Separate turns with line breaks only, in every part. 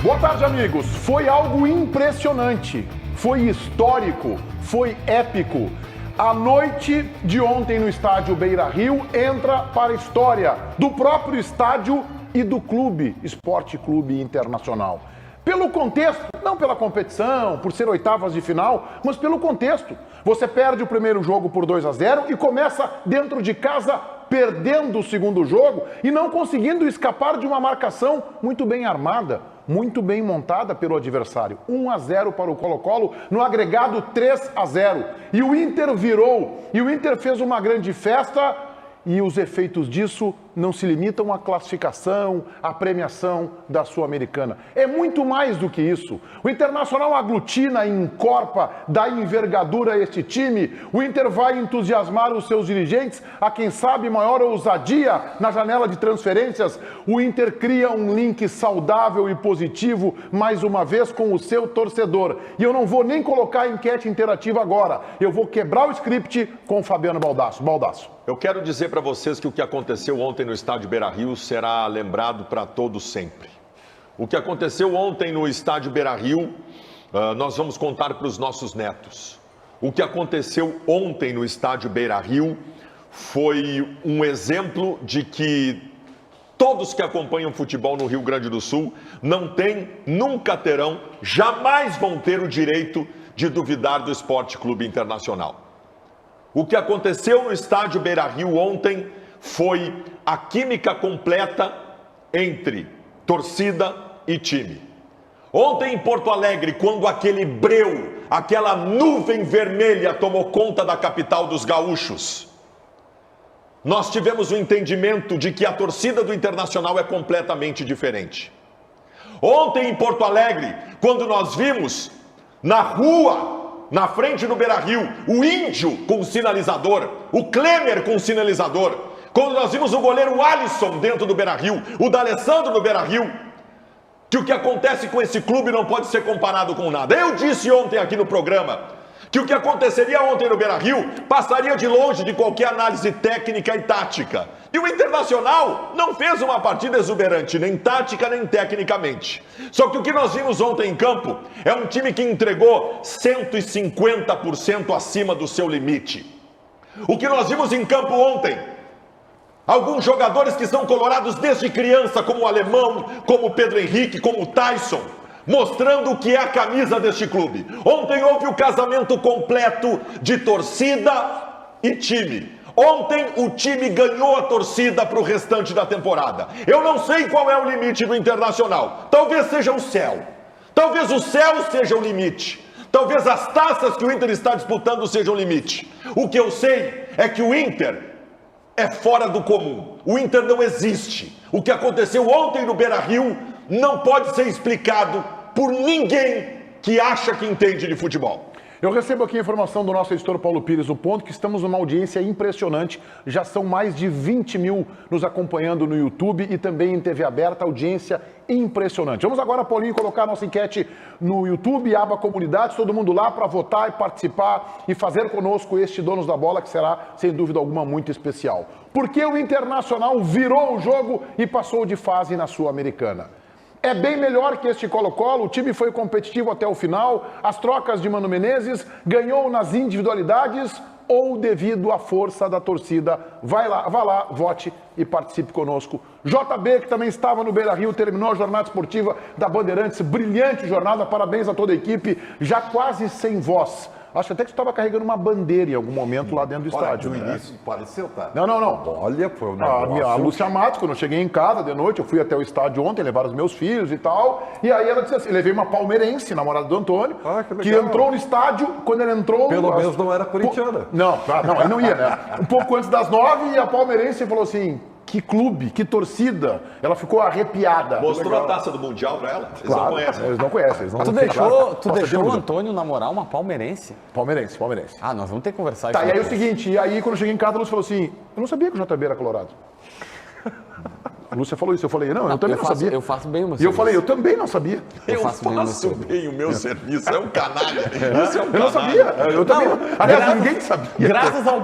Boa tarde, amigos. Foi algo impressionante, foi histórico, foi épico. A noite de ontem no estádio Beira-Rio entra para a história do próprio estádio e do clube, Esporte Clube Internacional. Pelo contexto, não pela competição, por ser oitavas de final, mas pelo contexto. Você perde o primeiro jogo por 2-0 e começa dentro de casa perdendo o segundo jogo e não conseguindo escapar de uma marcação muito bem armada, muito bem montada pelo adversário. 1-0 para o Colo-Colo, no agregado 3-0. E o Inter virou, e o Inter fez uma grande festa, e os efeitos disso não se limitam à classificação, à premiação da Sul-Americana. É muito mais do que isso. O Internacional aglutina e encorpa, dá envergadura a este time. O Inter vai entusiasmar os seus dirigentes, a quem sabe maior ousadia na janela de transferências. O Inter cria um link saudável e positivo, mais uma vez, com o seu torcedor. E eu não vou nem colocar a enquete interativa agora. Eu vou quebrar o script com o Fabiano Baldasso. Baldasso.
Eu quero dizer para vocês que o que aconteceu ontem no estádio Beira-Rio será lembrado para todos sempre. O que aconteceu ontem no estádio Beira-Rio, nós vamos contar para os nossos netos. O que aconteceu ontem no estádio Beira-Rio foi um exemplo de que todos que acompanham futebol no Rio Grande do Sul não têm, nunca terão, jamais vão ter o direito de duvidar do Esporte Clube Internacional. O que aconteceu no estádio Beira-Rio ontem foi a química completa entre torcida e time. Ontem em Porto Alegre, quando aquele breu, aquela nuvem vermelha tomou conta da capital dos gaúchos, nós tivemos o entendimento de que a torcida do Internacional é completamente diferente. Ontem em Porto Alegre, quando nós vimos na rua, na frente do Beira-Rio, o Índio com sinalizador, o Klemer com sinalizador, quando nós vimos o goleiro Alisson dentro do Beira-Rio, o D'Alessandro no Beira-Rio, que o que acontece com esse clube não pode ser comparado com nada. Eu disse ontem aqui no programa que o que aconteceria ontem no Beira-Rio passaria de longe de qualquer análise técnica e tática. E o Internacional não fez uma partida exuberante, nem tática, nem tecnicamente. Só que o que nós vimos ontem em campo é um time que entregou 150% acima do seu limite. O que nós vimos em campo ontem, alguns jogadores que são colorados desde criança, como o Alemão, como o Pedro Henrique, como o Tyson, mostrando o que é a camisa deste clube. Ontem houve o casamento completo de torcida e time. Ontem o time ganhou a torcida para o restante da temporada. Eu não sei qual é o limite do Internacional. Talvez seja o céu. Talvez o céu seja o limite. Talvez as taças que o Inter está disputando sejam o limite. O que eu sei é que o Inter é fora do comum. O Inter não existe. O que aconteceu ontem no Beira-Rio não pode ser explicado por ninguém que acha que entende de futebol.
Eu recebo aqui a informação do nosso editor Paulo Pires, o ponto que estamos numa audiência impressionante. Já são mais de 20 mil nos acompanhando no YouTube e também em TV aberta, audiência impressionante. Vamos agora, Paulinho, colocar a nossa enquete no YouTube, aba Comunidades, todo mundo lá para votar e participar e fazer conosco este Donos da Bola, que será, sem dúvida alguma, muito especial. Por que o Internacional virou o jogo e passou de fase na Sul-Americana? É bem melhor que este Colo-Colo, o time foi competitivo até o final, as trocas de Mano Menezes, ganhou nas individualidades ou devido à força da torcida? Vai lá, vote e participe conosco. JB, que também estava no Beira-Rio, terminou a jornada esportiva da Bandeirantes, brilhante jornada, parabéns a toda a equipe, já quase sem voz. Acho até que você estava carregando uma bandeira em algum momento lá dentro do estádio.
No início pareceu, tá?
Não.
Olha, foi um negócio.
A Lúcia Matos, quando eu cheguei em casa de noite, eu fui até o estádio ontem, levar os meus filhos e tal, e aí ela disse assim, levei uma palmeirense, namorada do Antônio, que entrou no estádio, quando ele entrou...
Pelo menos não era corintiana.
Não, aí não ia, né? Um pouco antes das 9, e a palmeirense falou assim... Que clube, que torcida. Ela ficou arrepiada.
Mostrou a taça do Mundial pra ela? Eles
claro,
não conhecem.
Eles não conhecem.
Tu deixou o Antônio namorar uma palmeirense?
Palmeirense.
Ah, nós vamos ter que conversar
isso. Tá, e aí
depois.
o seguinte, e aí quando eu cheguei em casa, a Lúcia falou assim, eu não sabia que o JB era colorado. A Lúcia falou isso, eu falei, não, eu também não sabia.
Eu faço bem o meu
serviço. E eu falei, eu também não sabia.
Eu faço bem o meu serviço, é um canalha. Isso é um
canalha. Eu não sabia, eu também não. Aliás, ninguém sabia.
Graças ao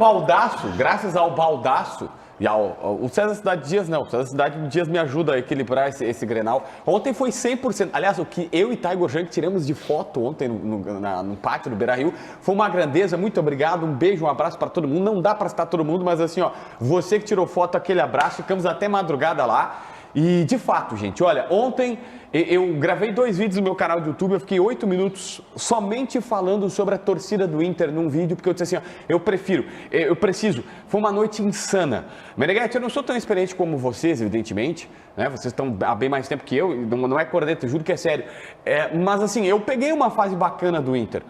baldaço, E o César Cidade Dias não. O César Cidade Dias me ajuda a equilibrar esse Grenal. Ontem foi 100%. Aliás, o que eu e Tiger Junk tiramos de foto ontem no pátio do Beira-Rio foi uma grandeza. Muito obrigado. Um beijo, um abraço para todo mundo. Não dá para citar todo mundo, mas assim, ó, você que tirou foto, aquele abraço. Ficamos até madrugada lá. E de fato, gente, olha, ontem eu gravei 2 vídeos no meu canal de YouTube, eu fiquei 8 minutos somente falando sobre a torcida do Inter num vídeo, porque eu disse assim, ó, eu preciso, foi uma noite insana. Meneghetti, eu não sou tão experiente como vocês, evidentemente, né, vocês estão há bem mais tempo que eu, não é corneta, eu juro que é sério, mas assim, eu peguei uma fase bacana do Inter.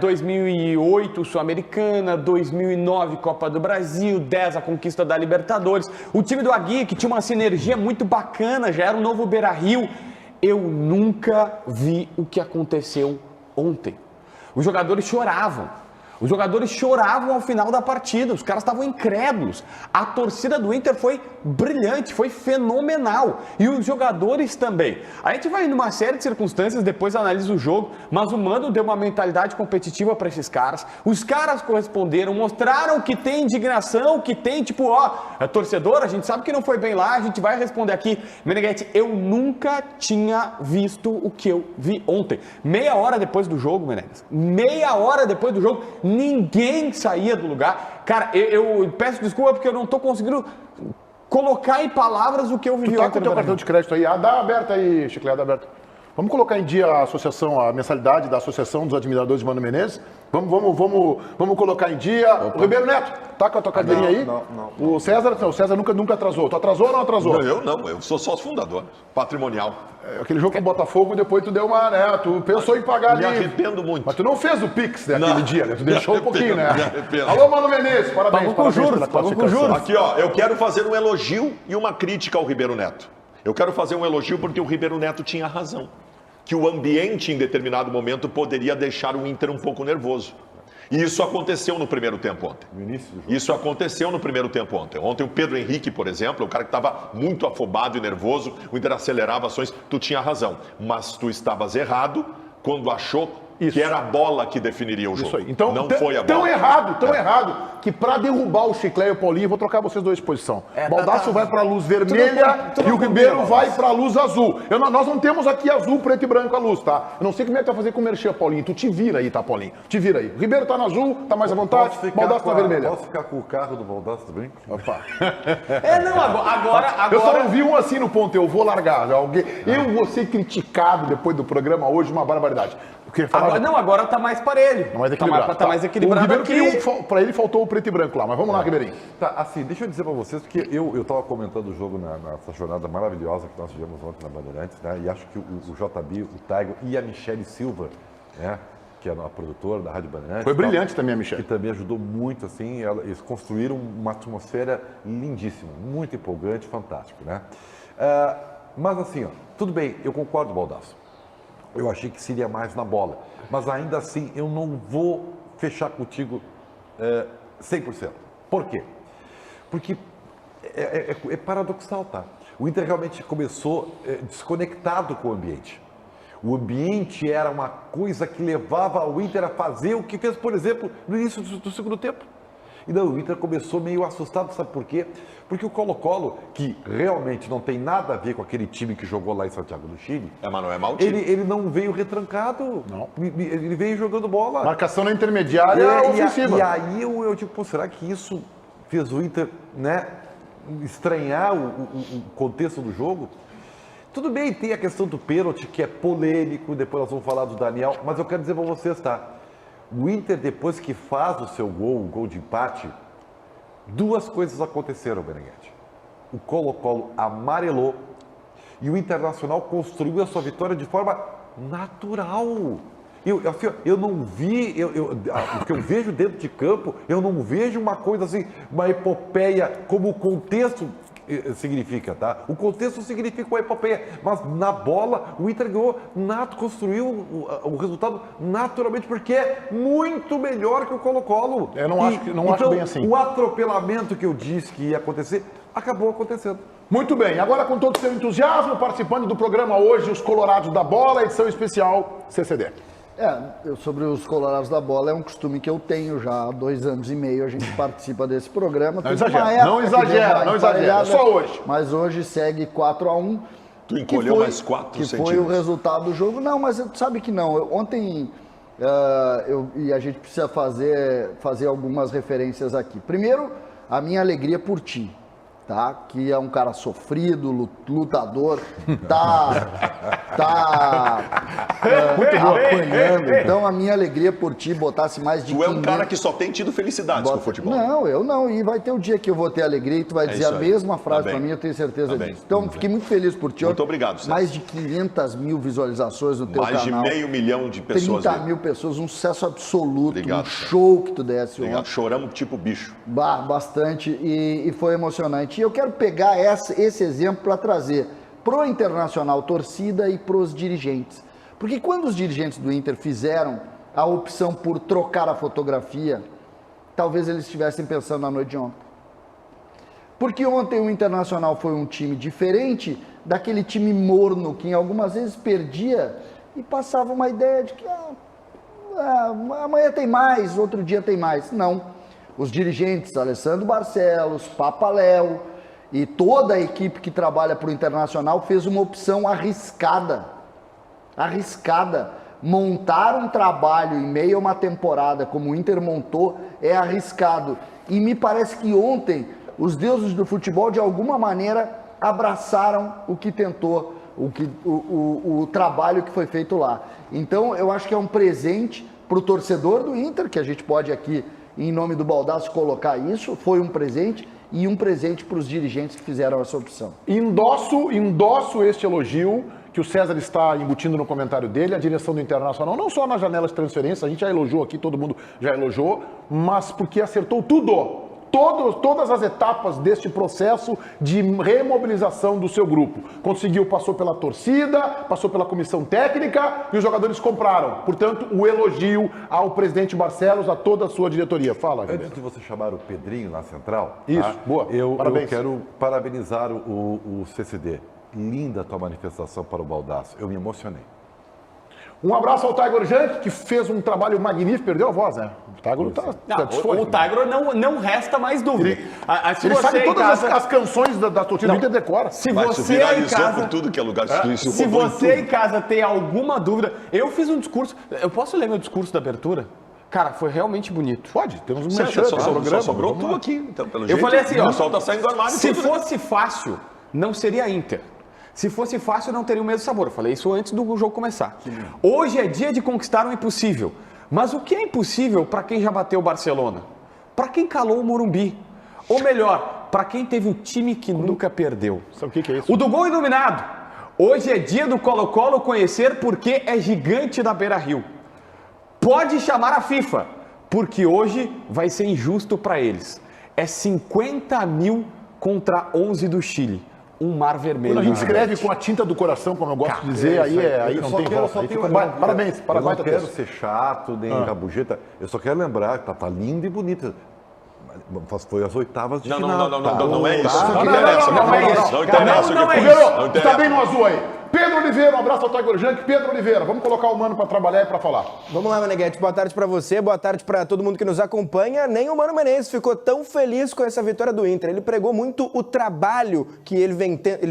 2008 Sul-Americana, 2009 Copa do Brasil, 10 a conquista da Libertadores. O time do Agui, que tinha uma sinergia muito bacana, já era um novo Beira-Rio. Eu nunca vi o que aconteceu ontem. Os jogadores choravam. Os jogadores choravam ao final da partida, os caras estavam incrédulos. A torcida do Inter foi brilhante, foi fenomenal. E os jogadores também. A gente vai numa série de circunstâncias, depois analisa o jogo, mas o Mano deu uma mentalidade competitiva para esses caras. Os caras corresponderam, mostraram que tem indignação, que tem tipo, ó, é torcedor, a gente sabe que não foi bem lá, a gente vai responder aqui. Meneghetti, eu nunca tinha visto o que eu vi ontem. Meia hora depois do jogo, Meneghetti, meia hora depois do jogo, ninguém saía do lugar. Cara, eu peço desculpa porque eu não tô conseguindo colocar em palavras o que eu vivi ontem.
Tu tá com o teu cartão de crédito aí? Dá aberto aí, Chiclete, dá aberto. Vamos colocar em dia a mensalidade da Associação dos Admiradores de Mano Menezes? Vamos colocar em dia. Opa. O Ribeiro Neto, tá com a tua cadeirinha aí? Não. O César nunca atrasou. Tu atrasou ou não atrasou?
Não, eu sou sócio fundador, patrimonial.
Aquele jogo com o Botafogo, depois tu deu uma, né? Tu pensou em pagar ali.
Me arrependo muito.
Mas tu não fez o Pix, né, aquele dia, né? Tu deixou um pouquinho, né? Alô, Mano Menezes, parabéns.
Pagou com juros.
Aqui, ó, eu quero fazer um elogio e uma crítica ao Ribeiro Neto. Eu quero fazer um elogio porque o Ribeiro Neto tinha razão. Que o ambiente, em determinado momento, poderia deixar o Inter um pouco nervoso. E isso aconteceu no primeiro tempo ontem.
No início do jogo.
Isso aconteceu no primeiro tempo ontem. Ontem o Pedro Henrique, por exemplo, o cara que estava muito afobado e nervoso, o Inter acelerava ações, tu tinha razão. Mas tu estavas errado quando achou que era a bola que definiria o jogo.
Isso aí. Então,
não foi a bola.
Tão errado, que pra derrubar o Chiclé e o Paulinho, eu vou trocar vocês dois de posição. Baldasso vai pra luz vermelha e o Ribeiro vai pra luz azul. Nós não temos aqui azul, preto e branco a luz, tá? Eu não sei como é que tu vai fazer com o merchan, Paulinho. Tu te vira aí, tá, Paulinho? Te vira aí. O Ribeiro tá no azul, tá mais à vontade, Baldasso tá vermelha.
Posso ficar com o carro do Baldasso também?
Opa.
Agora...
Eu só não vi um assim no ponto, eu vou largar. Eu vou ser criticado depois do programa hoje, uma barbaridade.
Agora tá mais parelho.
Mais equilibrado.
Tá mais equilibrado.
O Ribeiro pra ele faltou o preto e branco lá, mas vamos lá, Ribeirinho.
Tá, assim, deixa eu dizer pra vocês, porque eu tava comentando o jogo nessa jornada maravilhosa que nós tivemos ontem na Bandeirantes, né? E acho que o JB, o Tiger e a Michele Silva, né? Que é a produtora da Rádio Bandeirantes.
Foi brilhante também a Michele.
Que também ajudou muito, assim, eles construíram uma atmosfera lindíssima, muito empolgante, fantástico, né? Mas assim, ó, tudo bem, eu concordo, Baldasso. Eu achei que seria mais na bola. Mas ainda assim, eu não vou fechar contigo 100%. Por quê? Porque é paradoxal, tá? O Inter realmente começou desconectado com o ambiente. O ambiente era uma coisa que levava o Inter a fazer o que fez, por exemplo, no início do segundo tempo. E não, o Inter começou meio assustado, sabe por quê? Porque o Colo-Colo, que realmente não tem nada a ver com aquele time que jogou lá em Santiago do Chile,
mas não é mau time.
Ele não veio retrancado, não. Ele veio jogando bola.
Marcação na intermediária ofensiva.
E aí eu tipo, pô, será que isso fez o Inter, né, estranhar o contexto do jogo? Tudo bem, tem a questão do pênalti, que é polêmico, depois nós vamos falar do Daniel, mas eu quero dizer para vocês, tá? O Inter, depois que faz o seu gol, o gol de empate, duas coisas aconteceram, Beneguete. O Colo-Colo amarelou e o Internacional construiu a sua vitória de forma natural. Eu não vi, o que eu vejo dentro de campo, eu não vejo uma coisa assim, uma epopeia, como o contexto significa, tá? O contexto significa uma epopeia, mas na bola o Inter ganhou, construiu o resultado naturalmente, porque é muito melhor que o Colo-Colo.
Eu não acho bem assim.
O atropelamento que eu disse que ia acontecer, acabou acontecendo.
Muito bem, agora com todo o seu entusiasmo, participando do programa hoje, os Colorados da Bola, edição especial CCD.
Sobre os Colorados da Bola, é um costume que eu tenho já há 2 anos e meio, a gente participa desse programa.
Não exagera, não exagera, só hoje.
Mas hoje segue 4-1.
Tu encolheu mais 4
que
centímetros.
foi o resultado do jogo. Não, mas sabe que não. Ontem, e a gente precisa fazer algumas referências aqui. Primeiro, a minha alegria por ti. Tá? Que é um cara sofrido, lutador, apanhando. Então a minha alegria por ti botasse mais de
500... Tu é um cara que só tem tido felicidades com o futebol.
Não, eu não. E vai ter o dia que eu vou ter alegria e tu vai dizer a mesma frase pra mim, eu tenho certeza disso. Então fiquei muito feliz por ti.
Muito obrigado, César.
Mais de 500 mil visualizações no teu canal.
Mais de 500 mil de pessoas.
30 mil pessoas, um sucesso absoluto.
Obrigado,
um show que tu desse
ontem.
Ontem.
Choramos tipo bicho.
Bastante e foi emocionante. E eu quero pegar esse exemplo para trazer pro Internacional torcida e pros dirigentes. Porque quando os dirigentes do Inter fizeram a opção por trocar a fotografia, talvez eles estivessem pensando na noite de ontem. Porque ontem o Internacional foi um time diferente daquele time morno que algumas vezes perdia e passava uma ideia de que amanhã tem mais, outro dia tem mais. Não. Os dirigentes, Alessandro Barcelos, Papaléu e toda a equipe que trabalha para o Internacional fez uma opção arriscada. Montar um trabalho em meio a uma temporada como o Inter montou é arriscado. E me parece que ontem os deuses do futebol de alguma maneira abraçaram o que tentou, o trabalho que foi feito lá. Então eu acho que é um presente para o torcedor do Inter, que a gente pode aqui, em nome do Baldasso, colocar isso, foi um presente, e um presente para os dirigentes que fizeram essa opção.
Endosso este elogio que o César está embutindo no comentário dele, a direção do Internacional, não só na janela de transferência, a gente já elogiou aqui, todo mundo já elogiou, mas porque acertou tudo. Todas as etapas deste processo de remobilização do seu grupo. Passou pela torcida, passou pela comissão técnica e os jogadores compraram. Portanto, o elogio ao presidente Barcelos, a toda a sua diretoria. Fala,
Antes de você chamar o Pedrinho na central,
isso, boa.
Eu
Parabéns.
quero parabenizar o CCD. Linda a tua manifestação para o Baldasso. Eu me emocionei.
Um abraço ao Tiger Junk, que fez um trabalho magnífico, perdeu a voz, né? O Tiger
o Tiger não resta mais dúvida.
Ele sabe todas as canções da torcida do Inter decora.
Se você em casa,
por tudo que é lugar
se você em casa tem alguma dúvida, eu fiz um discurso, eu posso ler meu discurso da abertura? Cara, foi realmente bonito.
Pode, temos um
Só sobrou tu aqui, então, pelo jeito.
Eu falei assim, ó,
o pessoal tá saindo do armário.
Se fosse fácil, não seria Inter. Se fosse fácil, não teria o mesmo sabor. Eu falei isso antes do jogo começar. Hoje é dia de conquistar o impossível. Mas o que é impossível para quem já bateu o Barcelona? Para quem calou o Morumbi? Ou melhor, para quem teve um time que nunca perdeu?
Sabe o que é isso?
O do gol iluminado. Hoje é dia do Colo-Colo conhecer porque é gigante da Beira-Rio. Pode chamar a FIFA, porque hoje vai ser injusto para eles. É 50 mil contra 11 do Chile. Um mar vermelho.
Quando a gente escreve com a tinta do coração, como eu gosto de dizer, aí não tem volta. Parabéns.
Eu não quero ser chato, nem rabugeta. Eu só quero lembrar que tá linda e bonita. Mas foi as oitavas de final.
Não é isso.
Não interessa. Tá bem no azul aí. Pedro Oliveira, um abraço ao Tiger Junk. Pedro Oliveira, vamos colocar o Mano para trabalhar e para falar.
Vamos lá, Meneghete. Boa tarde para você, boa tarde para todo mundo que nos acompanha. Nem o Mano Menezes ficou tão feliz com essa vitória do Inter. Ele pregou muito o trabalho que ele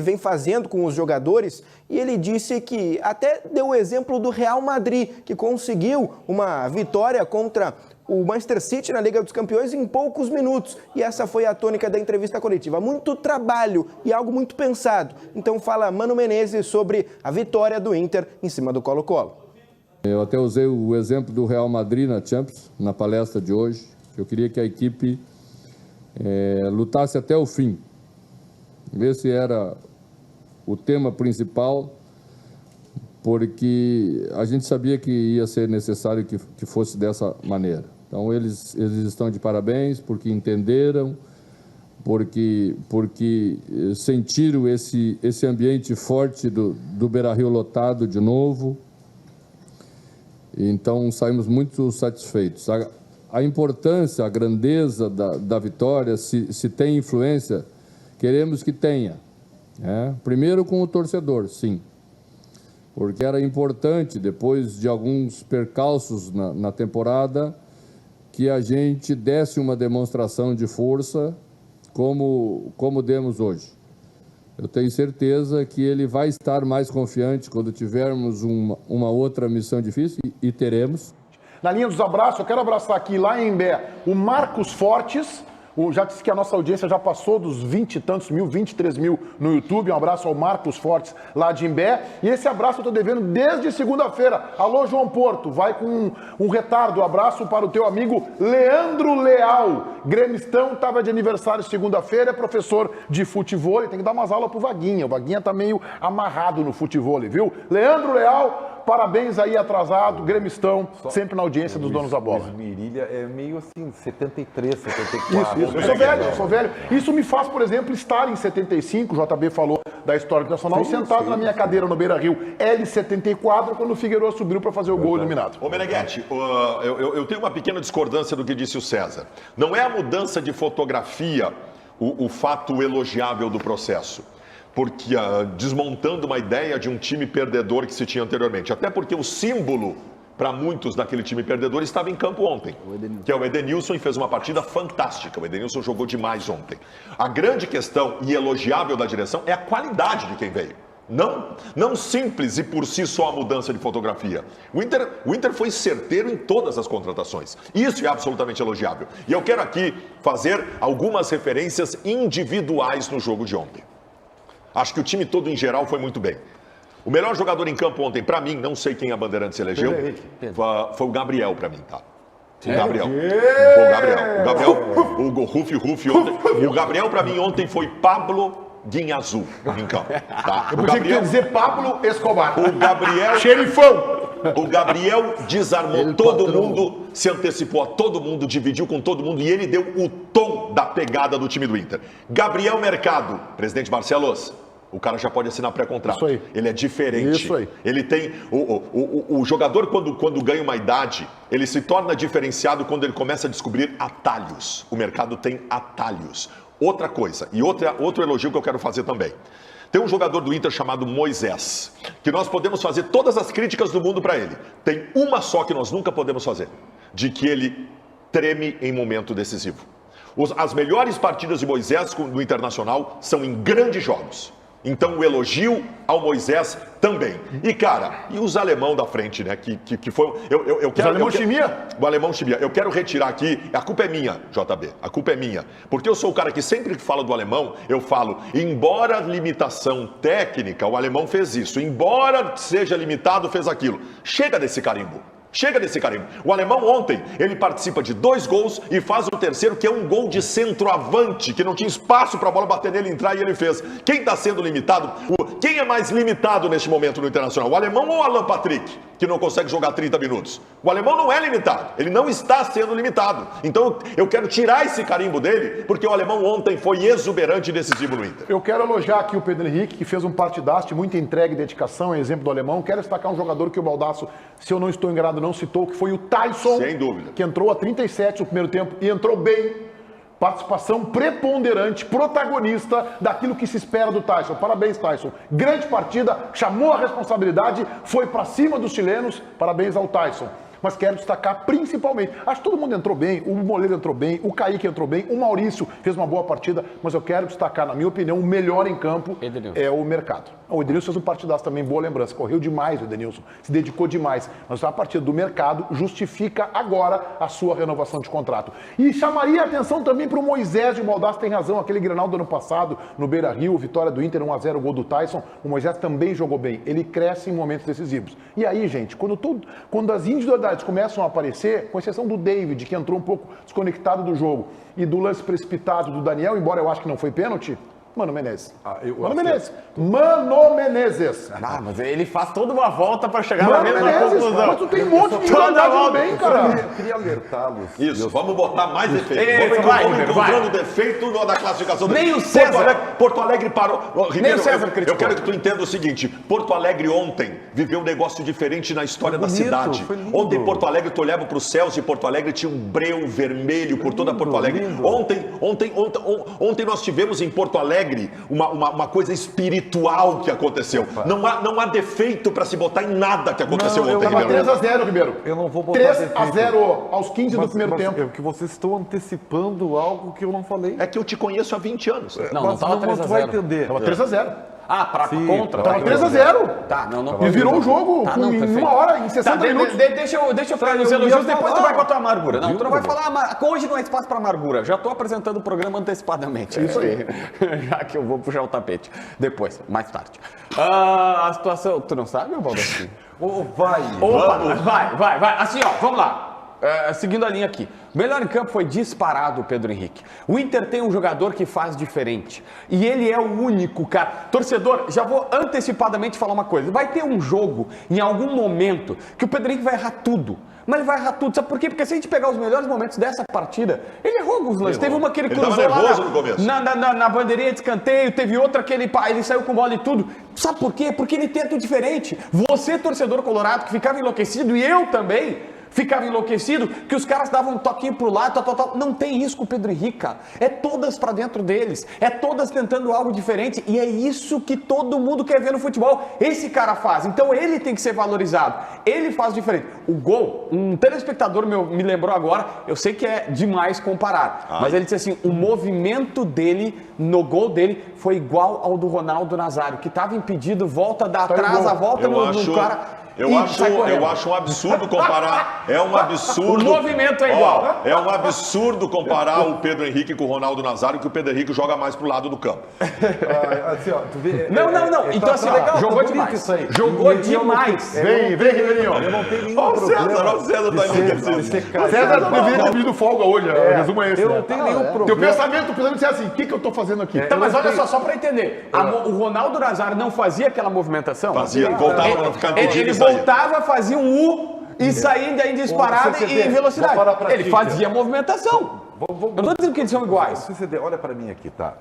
vem fazendo com os jogadores e ele disse que até deu o exemplo do Real Madrid, que conseguiu uma vitória contra o Manchester City na Liga dos Campeões em poucos minutos. E essa foi a tônica da entrevista coletiva. Muito trabalho e algo muito pensado. Então fala Mano Menezes sobre a vitória do Inter em cima do Colo-Colo.
Eu até usei o exemplo do Real Madrid na Champions, na palestra de hoje. Eu queria que a equipe lutasse até o fim. Esse era o tema principal, porque a gente sabia que ia ser necessário que fosse dessa maneira. Então, eles estão de parabéns porque entenderam, porque sentiram esse ambiente forte do Beira-Rio lotado de novo. Então, saímos muito satisfeitos. A importância, a grandeza da vitória, se tem influência, queremos que tenha. Primeiro com o torcedor, sim. porque era importante, depois de alguns percalços na temporada, que a gente desse uma demonstração de força como demos hoje. Eu tenho certeza que ele vai estar mais confiante quando tivermos uma outra missão difícil, e teremos.
Na linha dos abraços, eu quero abraçar aqui, lá em Imbé, o Marcos Fortes. Já disse que a nossa audiência já passou dos 20 e tantos mil, 23 mil no YouTube. Um abraço ao Marcos Fortes, lá de Imbé. E esse abraço eu tô devendo desde segunda-feira. Alô, João Porto, vai com um retardo. Abraço para o teu amigo Leandro Leal. Gremistão, estava de aniversário segunda-feira, é professor de futevôlei. Tem que dar umas aulas pro Vaguinha. O Vaguinha tá meio amarrado no futevôlei, viu? Leandro Leal, parabéns aí, atrasado. Gremistão, sempre na audiência dos donos da bola.
Esmirilha é meio assim, 73, 74.
Isso. Eu sou velho. Isso me faz, por exemplo, estar em 75, o JB falou da história internacional, sentado na minha cadeira no Beira-Rio, L74, quando o Figueiredo subiu para fazer o gol iluminado.
Ô Meneghetti, eu tenho uma pequena discordância do que disse o César. Não é a mudança de fotografia o fato elogiável do processo, porque desmontando uma ideia de um time perdedor que se tinha anteriormente, até porque o símbolo para muitos daquele time perdedor estava em campo ontem, que é o Edenilson, e fez uma partida fantástica. O Edenilson jogou demais ontem. A grande questão e elogiável da direção é a qualidade de quem veio. Não simples e por si só a mudança de fotografia. O Inter foi certeiro em todas as contratações. Isso é absolutamente elogiável. E eu quero aqui fazer algumas referências individuais no jogo de ontem. Acho que o time todo em geral foi muito bem. O melhor jogador em campo ontem, pra mim, não sei quem a Bandeirantes elegeu, foi o Gabriel pra mim, tá? O Gabriel. Foi o Gabriel. O Rufi ontem. O Gabriel pra mim ontem foi Pablo Guinhazul em campo. Tá?
Eu pensei que ia dizer Pablo Escobar.
O Gabriel...
Xerifão!
O Gabriel desarmou todo mundo, se antecipou a todo mundo, dividiu com todo mundo e ele deu o tom da pegada do time do Inter. Gabriel Mercado, presidente Barcelos, o cara já pode assinar pré-contrato.
Isso aí.
Ele é diferente.
Isso aí.
Ele tem... O jogador, quando ganha uma idade, ele se torna diferenciado quando ele começa a descobrir atalhos. O mercado tem atalhos. Outra coisa, e outro elogio que eu quero fazer também. Tem um jogador do Inter chamado Moisés, que nós podemos fazer todas as críticas do mundo para ele. Tem uma só que nós nunca podemos fazer, de que ele treme em momento decisivo. As melhores partidas de Moisés no Internacional são em grandes jogos. Então o elogio ao Moisés também. E cara, e os alemão da frente, né? Que foi.
Os alemão Chimia?
O alemão Chimia. Eu quero retirar aqui. A culpa é minha, JB. A culpa é minha. Porque eu sou o cara que sempre que fala do alemão, eu falo, embora limitação técnica, o alemão fez isso. Embora seja limitado, fez aquilo. Chega desse carimbo. Chega desse carimbo. O alemão ontem, ele participa de 2 gols e faz o terceiro, que é um gol de centroavante, que não tinha espaço para a bola bater nele, entrar e ele fez. Quem está sendo limitado? Quem é mais limitado neste momento no Internacional? O alemão ou o Alan Patrick, que não consegue jogar 30 minutos? O alemão não é limitado, ele não está sendo limitado. Então eu quero tirar esse carimbo dele, porque o alemão ontem foi exuberante e decisivo no Inter.
Eu quero elogiar aqui o Pedro Henrique, que fez um partidaço de muita entrega e dedicação, é exemplo do alemão. Quero destacar um jogador que o Baldasso, se eu não estou enganado, não citou, que foi o Tyson.
Sem dúvida.
Que entrou a 37 no primeiro tempo e entrou bem. Participação preponderante, protagonista daquilo que se espera do Tyson. Parabéns, Tyson. Grande partida, chamou a responsabilidade, foi para cima dos chilenos. Parabéns ao Tyson. Mas quero destacar principalmente, acho que todo mundo entrou bem, o Moleiro entrou bem, o Kaique entrou bem, o Maurício fez uma boa partida, mas eu quero destacar, na minha opinião, o melhor em campo é o Mercado. O Edenilson fez um partidaço também, boa lembrança, correu demais o Edenilson, se dedicou demais, mas a partida do Mercado justifica agora a sua renovação de contrato. E chamaria a atenção também para o Moisés, e o Baldasso tem razão, aquele Grenal do ano passado, no Beira-Rio, vitória do Inter, 1-0, gol do Tyson, o Moisés também jogou bem, ele cresce em momentos decisivos. E aí, gente, quando as individualidades começam a aparecer, com exceção do David, que entrou um pouco desconectado do jogo, e do lance precipitado do Daniel, embora eu acho que não foi pênalti, Mano Menezes. Mano Menezes.
Ah, mas ele faz toda uma volta para chegar
Mano
na mesma
Menezes,
conclusão.
mas tu tem um monte de
Toda
bem, cara.
Eu queria alertá-los.
Isso, vamos botar mais defeito.
Isso,
Vamos
vai,
encontrando defeito na classificação.
Nem o César.
Porto Alegre parou. Ribeiro,
Nem o César criticou.
eu quero que tu entenda o seguinte: Porto Alegre ontem viveu um negócio diferte na história da
bonito,
cidade.
foi lindo.
Ontem Porto Alegre, tu olhava para os céus de Porto Alegre, tinha um breu vermelho por toda Porto Alegre.
lindo.
Ontem nós tivemos em Porto Alegre Alegre, uma coisa espiritual que aconteceu. Não há defeito para se botar em nada que aconteceu ontem,
Tava
Ribeiro.
3-0, Ribeiro.
Eu não vou botar
3-0 aos 15 do primeiro tempo.
É que vocês estão antecipando algo que eu não falei.
É que eu te conheço há 20 anos.
Não
Mas
tava
tu vai
3-0.
entender.
Tava 3-0.
Ah, contra.
Tava 3-0.
Tá, não.
E virou o jogo em
perfeito.
1 hora, em 60 minutos.
Deixa eu ficar nos
eu
elogios,
ia
depois tu
falar.
vai com a tua amargura. Não,
Viu,
tu não vai
Bruno?
falar, hoje não é espaço para amargura. Já estou apresentando o programa antecipadamente.
É isso aí.
Já que eu vou puxar o tapete. Depois, mais tarde. A situação... Tu não sabe, Valdeci?
Vai.
Opa, vai. Assim, ó, vamos lá. Seguindo a linha aqui. Melhor em campo foi disparado o Pedro Henrique. O Inter tem um jogador que faz diferente. E ele é o único, cara. Torcedor, já vou antecipadamente falar uma coisa. Vai ter um jogo, em algum momento, que o Pedro Henrique vai errar tudo. Mas ele vai errar tudo. Sabe por quê? Porque se a gente pegar os melhores momentos dessa partida, ele errou alguns lances. Teve uma que ele
Ele tava
cruzou
nervoso
lá
no começo.
na bandeirinha de escanteio. Teve outra que ele saiu com bola e tudo. Sabe por quê? Porque ele tenta o diferente. Você, torcedor colorado, que ficava enlouquecido, e eu também... ficava enlouquecido, que os caras davam um toquinho pro lado, tal. Não tem isso com o Pedro Henrique, cara. É todas pra dentro deles. É todas tentando algo diferente. E é isso que todo mundo quer ver no futebol. Esse cara faz. Então ele tem que ser valorizado. Ele faz diferente. O gol, um telespectador me lembrou agora, eu sei que é demais comparar, mas ele disse assim, o movimento dele, no gol dele, foi igual ao do Ronaldo Nazário, que estava impedido, volta, dá atrás, a volta no cara...
Eu acho um absurdo comparar. É um absurdo.
O movimento é igual.
É um absurdo comparar o Pedro Henrique com o Ronaldo Nazário, que o Pedro Henrique joga mais pro lado do campo.
Assim, ó, tu vê,
Não. Então assim,
legal,
jogou
tá bonito
demais.
isso aí.
Jogou
E eu não
demais.
tenho-
Vem, Ribeirinho.
Eu não tenho nenhum
Ó, o
problema.
César tá enlouquecido.
César deveria ter pedido folga hoje. O resumo é esse.
Eu
né?
não tenho nenhum
Teu
problema.
pensamento, precisando dizer assim, o que eu tô fazendo aqui?
Tá, mas olha só pra entender. O Ronaldo Nazário não fazia aquela movimentação?
Fazia, voltava pra ficar impedido
Ele
e saía.
voltava, fazia um U e saía em disparada
CCD,
e em velocidade.
vou parar pra
Ele
ti,
fazia movimentação. Eu não tô dizendo que eles são iguais.
CCD, olha pra mim aqui, tá?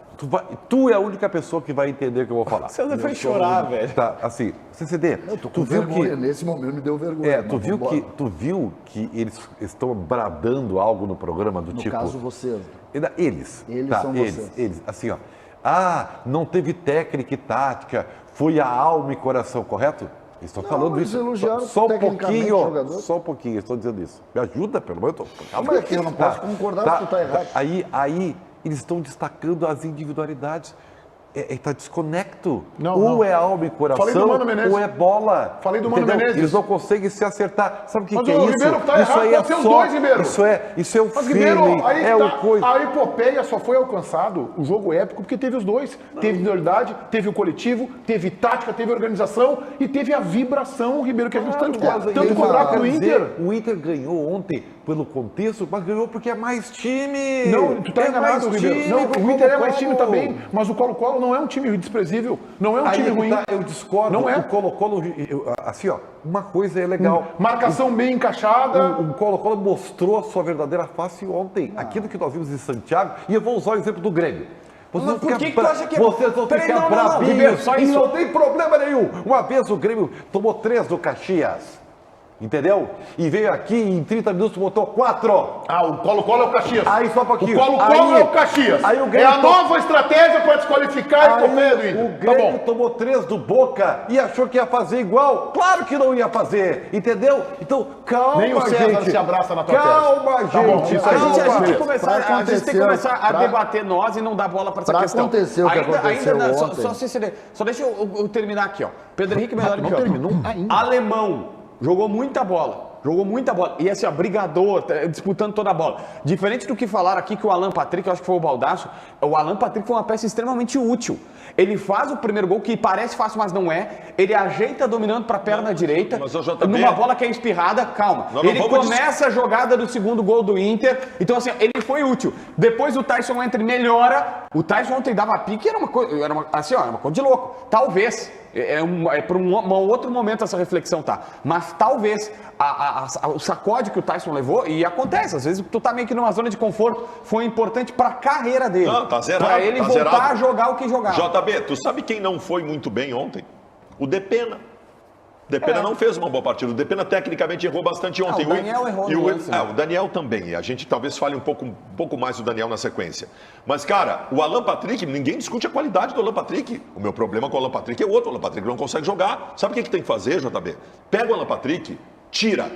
Tu é a única pessoa que vai entender o que eu vou falar.
César foi chorar, velho.
Tá, assim, CCD,
Eu tô com
tu viu
vergonha,
que...
nesse momento me deu vergonha.
Tu
mas vambora.
viu que eles estão bradando algo no programa do
No
tipo...
caso, vocês.
Eles.
Eles
tá,
são
eles,
vocês.
eles. Assim, ó. Não teve técnica e tática, foi a alma e coração, correto? Estou falando
eles
isso.
elogiaram
Só um
tecnicamente o
pouquinho,
jogador.
só um pouquinho, estou dizendo isso. Me ajuda, pelo menos.
Calma aí, eu não posso concordar se tu tá errado.
Aí eles estão destacando as individualidades. Tá desconecto.
Não,
ou
não.
é alma e coração,
Falei do Mano Menezes.
ou é bola.
Falei do Mano
Entendeu?
Menezes.
Eles não conseguem se acertar. Sabe o que,
Mas
que é
o
isso?
Ribeiro tá
isso
errado,
aí é
pode ser os
só.
dois, Ribeiro.
Isso é o
Mas,
feeling,
Ribeiro, aí
é o coisa.
a epopeia só foi alcançado, o jogo épico, porque teve os dois. Teve individualidade, teve o coletivo, teve tática, teve organização e teve a vibração, Ribeiro, que a gente tanto cobrava do Inter.
O Inter ganhou ontem pelo contexto, mas ganhou porque é mais time.
Não, tu tá enganado,
mais
Ribeiro.
time,
Não, o Inter é mais time
Colo-Colo.
também, mas o Colo-Colo não é um time desprezível, não é um
Aí
time
é que
ruim.
tá, eu discordo.
Não é.
O Colo-Colo, assim, ó, uma coisa é legal.
Marcação bem encaixada.
O Colo-Colo mostrou a sua verdadeira face ontem. Aquilo que nós vimos em Santiago, e eu vou usar o exemplo do Grêmio. Vocês
Mas
vão
por
ficar
que tu acha que é-
Vocês vão
Peraí,
ficar
não,
bravinhos.
Ribeiro, só
e
isso.
não tem problema nenhum. Uma vez o Grêmio tomou 3 do Caxias. Entendeu? E veio aqui e em 30 minutos botou 4.
Ah, o Colo-Colo é o Caxias.
Aí só um pouquinho.
O Colo-Colo
Aí-
é o Caxias.
aí o
É
Grêmio
a nova estratégia para desqualificar a epopeia do
Aí
Inter.
o
Tá
Grêmio
bom.
tomou 3 do Boca e achou que ia fazer igual. Claro que não ia fazer, entendeu? Então, calma,
Nem o César
gente.
se abraça na tua
Calma,
tese. Tá bom,
gente.
isso aí.
A gente
calma.
tem que começar,
Pra
a gente tem que começar a
acontecer,
debater nós e não dar bola para essa
pra
questão.
acontecer o que aconteceu ontem.
Só deixa eu terminar aqui, ó. Pedro Henrique melhor
Não
que
terminou ainda.
Alemão jogou muita bola. Jogou muita bola. E assim, ó, brigador, disputando toda a bola. Diferente do que falaram aqui que o Alan Patrick, eu acho que foi o Baldasso, o Alan Patrick foi uma peça extremamente útil. Ele faz o primeiro gol, que parece fácil, mas não é. Ele ajeita dominando para a perna direita.
mas o JB
numa bola que é espirrada, calma.
Nós não
Ele
vamos
começa a jogada do segundo gol do Inter. Então, assim, ele foi útil. Depois o Tyson entra e melhora. O Tyson ontem dava pique, era uma coisa de louco. Talvez. É para um outro momento essa reflexão, tá? Mas talvez o sacode que o Tyson levou, e acontece, às vezes tu tá meio que numa zona de conforto, foi importante para a carreira dele.
Não, tá zerado,
para ele
tá
voltar
zerado.
a jogar o que jogava.
JB, tu sabe quem não foi muito bem ontem? O Depena. Depena não fez uma boa partida. O Depena tecnicamente errou bastante ontem.
O Daniel errou no lance, né?
O Daniel também. A gente talvez fale um pouco mais do Daniel na sequência. Mas, cara, o Alan Patrick, ninguém discute a qualidade do Alan Patrick. O meu problema com o Alan Patrick é outro. O Alan Patrick não consegue jogar. Sabe o que tem que fazer, JB? Pega o Alan Patrick, tira,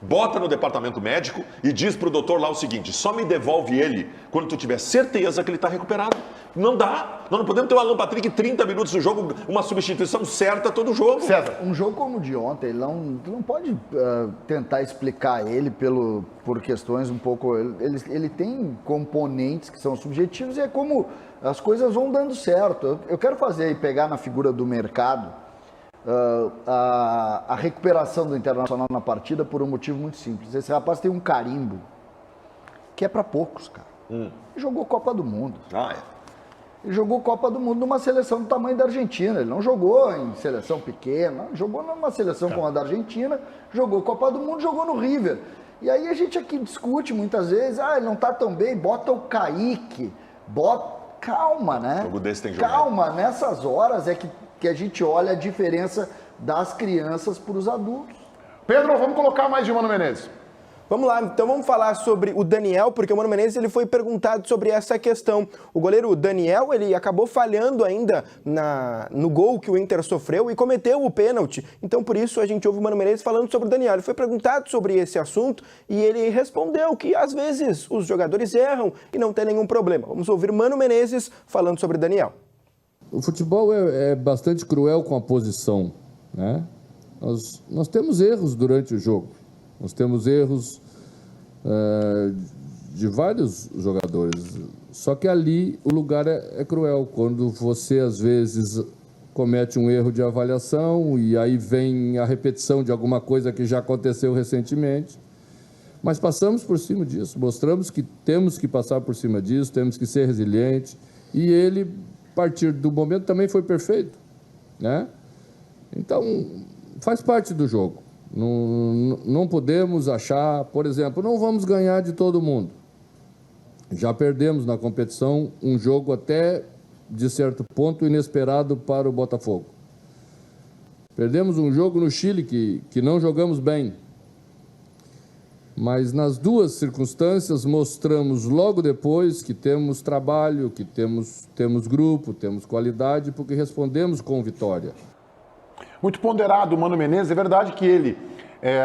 bota no departamento médico e diz pro doutor lá o seguinte: só me devolve ele quando tu tiver certeza que ele está recuperado. Não dá. Nós não podemos ter o Alan Patrick 30 minutos do jogo, uma substituição certa todo jogo.
César.
Um jogo como o de ontem, tu não pode tentar explicar ele por questões um pouco... Ele tem componentes que são subjetivos e é como as coisas vão dando certo. Eu quero fazer e pegar na figura do mercado a recuperação do Internacional na partida por um motivo muito simples. Esse rapaz tem um carimbo que é para poucos, cara. Jogou Copa do Mundo. Ele jogou Copa do Mundo numa seleção do tamanho da Argentina. Ele não jogou em seleção pequena, jogou numa seleção como a da Argentina, jogou Copa do Mundo, jogou no River. E aí a gente aqui discute muitas vezes, ele não tá tão bem, bota o Kaique, calma, né?
Jogo desse tem que jogar.
Calma, nessas horas é que a gente olha a diferença das crianças para os adultos.
Pedro, vamos colocar mais de Mano Menezes.
Vamos lá, então vamos falar sobre o Daniel, porque o Mano Menezes ele foi perguntado sobre essa questão. O goleiro Daniel, ele acabou falhando ainda no gol que o Inter sofreu e cometeu o pênalti. Então, por isso, a gente ouve o Mano Menezes falando sobre o Daniel. Ele foi perguntado sobre esse assunto e ele respondeu que, às vezes, os jogadores erram e não tem nenhum problema. Vamos ouvir o Mano Menezes falando sobre o Daniel.
O futebol é bastante cruel com a posição, né? Nós temos erros durante o jogo. Nós temos erros de vários jogadores. Só que ali o lugar é cruel. Quando você, às vezes, comete um erro de avaliação e aí vem a repetição de alguma coisa que já aconteceu recentemente. Mas passamos por cima disso. Mostramos que temos que passar por cima disso, temos que ser resilientes. E ele, a partir do momento, também foi perfeito, né? Então, faz parte do jogo. Não podemos achar, por exemplo, não vamos ganhar de todo mundo. Já perdemos na competição um jogo até, de certo ponto, inesperado para o Botafogo. Perdemos um jogo no Chile que não jogamos bem. Mas nas duas circunstâncias mostramos logo depois que temos trabalho, que temos grupo, temos qualidade, porque respondemos com vitória.
Muito ponderado o Mano Menezes. É verdade que ele,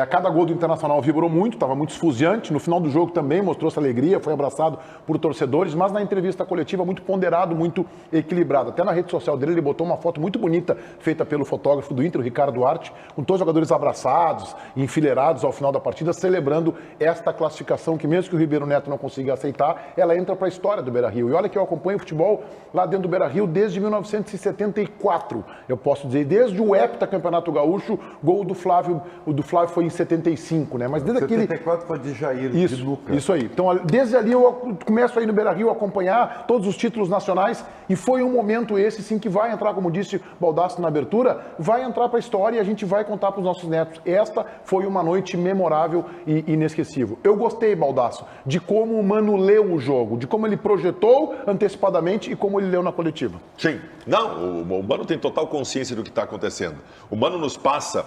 a cada gol do Internacional vibrou muito, estava muito esfuziante. No final do jogo também mostrou-se alegria, foi abraçado por torcedores, mas na entrevista coletiva muito ponderado, muito equilibrado. Até na rede social dele ele botou uma foto muito bonita, feita pelo fotógrafo do Inter, o Ricardo Duarte, com todos os jogadores abraçados, enfileirados ao final da partida, celebrando esta classificação que mesmo que o Ribeiro Neto não consiga aceitar, ela entra para a história do Beira-Rio. E olha que eu acompanho o futebol lá dentro do Beira-Rio desde 1974. Eu posso dizer, desde o heptacampeonato gaúcho, gol do Flávio, o do Flávio foi em 75, né? Mas desde
74 foi de Jair, de Luca.
Isso aí. Então, desde ali eu começo aí no Beira-Rio a acompanhar todos os títulos nacionais e foi um momento esse, sim, que vai entrar, como disse Baldasso na abertura, vai entrar para a história e a gente vai contar para os nossos netos. Esta foi uma noite memorável e inesquecível. Eu gostei, Baldasso, de como o Mano leu o jogo, de como ele projetou antecipadamente e como ele leu na coletiva.
Sim. Não, o Mano tem total consciência do que está acontecendo. O Mano nos passa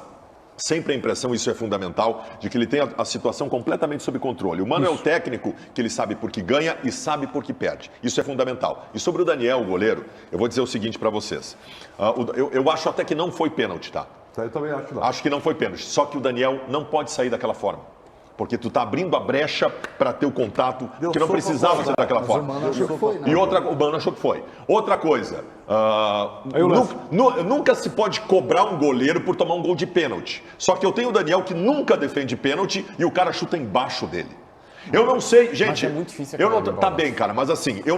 sempre a impressão, isso é fundamental, de que ele tem a situação completamente sob controle. O Mano é o técnico que ele sabe por que ganha e sabe por que perde. Isso é fundamental. E sobre o Daniel, o goleiro, eu vou dizer o seguinte para vocês. Eu acho até que não foi pênalti, tá?
Eu também acho não.
Acho que não foi pênalti. Só que o Daniel não pode sair daquela forma. Porque tu tá abrindo a brecha para ter o contato que não precisava ser daquela forma.
O Mano achou que foi, né?
E o Mano achou que foi. Outra coisa, nunca se pode cobrar um goleiro por tomar um gol de pênalti. Só que eu tenho o Daniel que nunca defende pênalti e o cara chuta embaixo dele. Eu não sei, gente.
Mas é muito difícil.
Tá bem, cara, mas assim, eu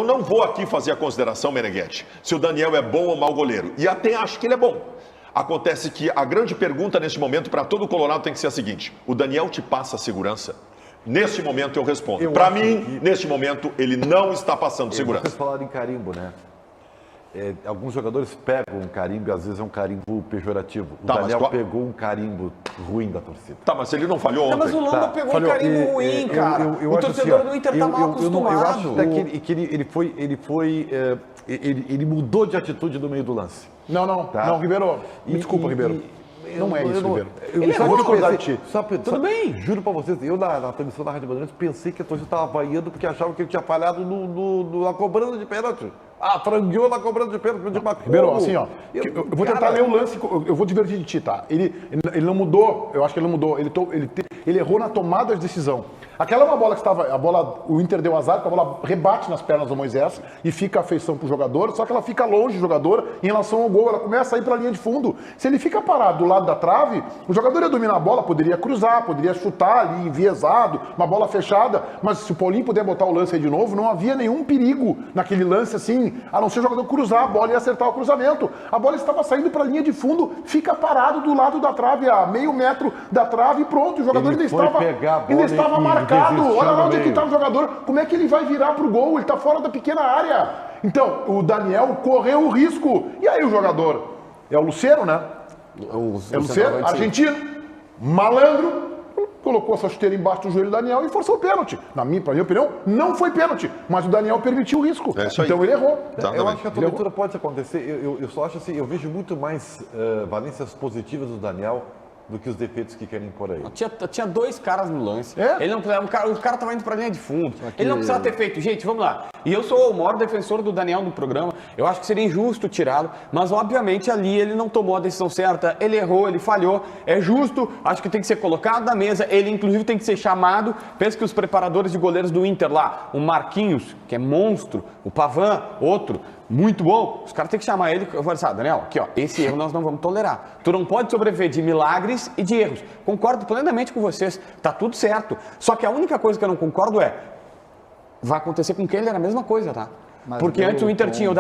não vou aqui fazer a consideração, Meneghetti, se o Daniel é bom ou mau goleiro. E até acho que ele é bom. Acontece que a grande pergunta neste momento para todo o Colorado tem que ser a seguinte: o Daniel te passa segurança? Neste momento eu respondo. Para mim, neste momento, ele não está passando segurança.
Vocês falaram em carimbo, né? Alguns jogadores pegam um carimbo e às vezes é um carimbo pejorativo. O Daniel pegou um carimbo ruim da torcida.
Tá, mas ele não falhou ontem.
Mas o Lomba pegou um carimbo ruim, cara. O torcedor do Inter tá mal acostumado.
Eu acho até que ele mudou de atitude no meio do lance.
Não, Ribeiro. Me desculpa, Ribeiro. Não é isso, Ribeiro.
Eu
vou discordar de ti.
Tudo bem.
Juro pra vocês, eu na transmissão da Rádio Bandeirantes pensei que a torcida estava vaiando porque achava que ele tinha falhado na cobrança de pênalti. Ah, frangueou na cobrança de pênalti.
Ribeiro, assim, ó, eu vou tentar ler o lance, eu vou divertir de ti, tá? Ele não mudou, eu acho que ele não mudou, ele errou na tomada de decisão. Aquela é uma bola que o Inter deu azar, porque a bola rebate nas pernas do Moisés e fica a feição pro jogador, só que ela fica longe do jogador em relação ao gol, ela começa a ir pra linha de fundo. Se ele fica parado do lado da trave, o jogador ia dominar a bola, poderia cruzar, poderia chutar ali, enviesado, uma bola fechada, mas se o Paulinho puder botar o lance aí de novo, não havia nenhum perigo naquele lance assim, a não ser o jogador cruzar a bola e acertar o cruzamento. A bola estava saindo pra linha de fundo, fica parado do lado da trave, a meio metro da trave e pronto, o jogador ainda estava marcado. Olha lá onde é que está o jogador, como é que ele vai virar pro gol? Ele está fora da pequena área. Então, o Daniel correu o risco. E aí o jogador? É o Lucero, né? É o Lucero, argentino, malandro, colocou essa chuteira embaixo do joelho do Daniel e forçou o pênalti. Pra minha opinião, não foi pênalti, mas o Daniel permitiu o risco. Então ele errou.
Eu acho que a tua leitura pode acontecer. Eu só acho assim, eu vejo muito mais valências positivas do Daniel do que os defeitos que querem por aí.
Tinha dois caras no lance.
É?
Ele não, o cara tava indo pra linha de fundo. Ele não precisava ter feito. Gente, vamos lá. E eu sou o maior defensor do Daniel no programa. Eu acho que seria injusto tirá-lo. Mas, obviamente, ali ele não tomou a decisão certa. Ele errou, ele falhou. É justo. Acho que tem que ser colocado na mesa. Ele, inclusive, tem que ser chamado. Pensa que os preparadores de goleiros do Inter lá, o Marquinhos, que é monstro, o Pavan, outro, muito bom. Os caras têm que chamar ele e falar assim, Daniel, aqui ó, esse erro nós não vamos tolerar. Tu não pode sobreviver de milagres e de erros. Concordo plenamente com vocês, tá tudo certo. Só que a única coisa que eu não concordo é, vai acontecer com o Keller a mesma coisa, tá?
Mas
porque antes o Inter tinha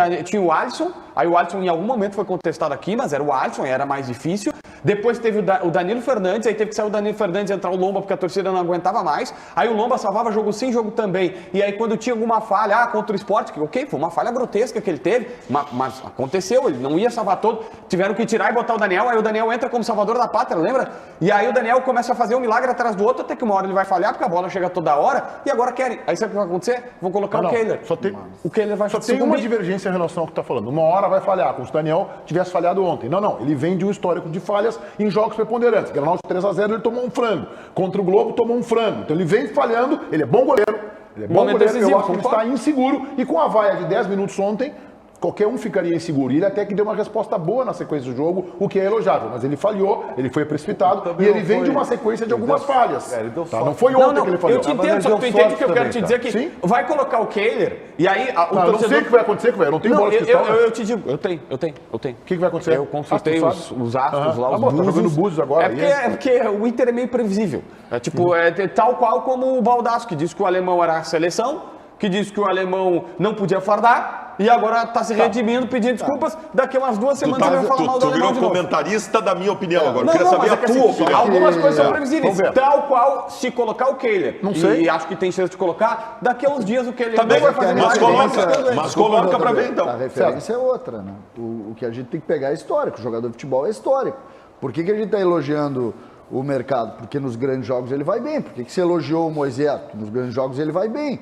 o Alisson, aí o Alisson em algum momento foi contestado aqui, mas era o Alisson, era mais difícil. Depois teve o Danilo Fernandes, aí teve que sair o Danilo Fernandes e entrar o Lomba porque a torcida não aguentava mais. Aí o Lomba salvava jogo sim, jogo também. E aí quando tinha alguma falha, contra o Sport, que ok, foi uma falha grotesca que ele teve, mas aconteceu, ele não ia salvar todo. Tiveram que tirar e botar o Daniel, aí o Daniel entra como salvador da pátria, lembra? E aí o Daniel começa a fazer um milagre atrás do outro, até que uma hora ele vai falhar, porque a bola chega toda hora, e agora querem. Aí sabe o que vai acontecer? Vão colocar o Keller. O Keller vai
Só tem uma divergência em relação ao que tu tá falando. Uma hora vai falhar, como se o Daniel tivesse falhado ontem. Não, ele vem de um histórico de falhas em jogos preponderantes. Grenal de 3-0, ele tomou um frango. Contra o Globo, tomou um frango. Então ele vem falhando, ele é bom goleiro. Eu acho que ele está inseguro. E com a vaia de 10 minutos ontem, qualquer um ficaria inseguro. E ele até que deu uma resposta boa na sequência do jogo, o que é elogiável. Mas ele falhou, ele foi precipitado e ele vem de uma sequência de algumas falhas. Não foi ontem que ele falhou.
Eu te entendo, só que tu entende o que eu quero te dizer que
Sim.
vai colocar o Keller e aí o torcedor...
Não sei o que vai acontecer, eu não tenho bola de cristal.
Eu te digo, eu tenho. O
que vai acontecer?
Eu consultei os astros lá, os
búzios. Tá jogando búzios agora.
É porque o Inter é meio previsível. É tal qual como o Baldasso, que disse que o alemão era a seleção, que disse que o alemão não podia fardar, e agora tá se redimindo, pedindo desculpas. Daqui a umas 2 semanas ele vai falar mal do
Tu
alemão
virou
de novo.
comentarista da minha opinião agora.
Não,
Eu queria saber a
mas
tua opinião.
algumas coisas são previsíveis.
Vamos ver.
Tal qual se colocar o Keller.
Não sei.
E acho que tem chance de colocar. Daqui a uns dias o Keller
Também
não vai fazer
mas
mais.
mas coloca pra ver então.
A referência é outra, né? O que a gente tem que pegar é histórico. O jogador de futebol é histórico. Por que a gente está elogiando o mercado? Porque nos grandes jogos ele vai bem. Por que você elogiou o Moisés? Porque nos grandes jogos ele vai bem.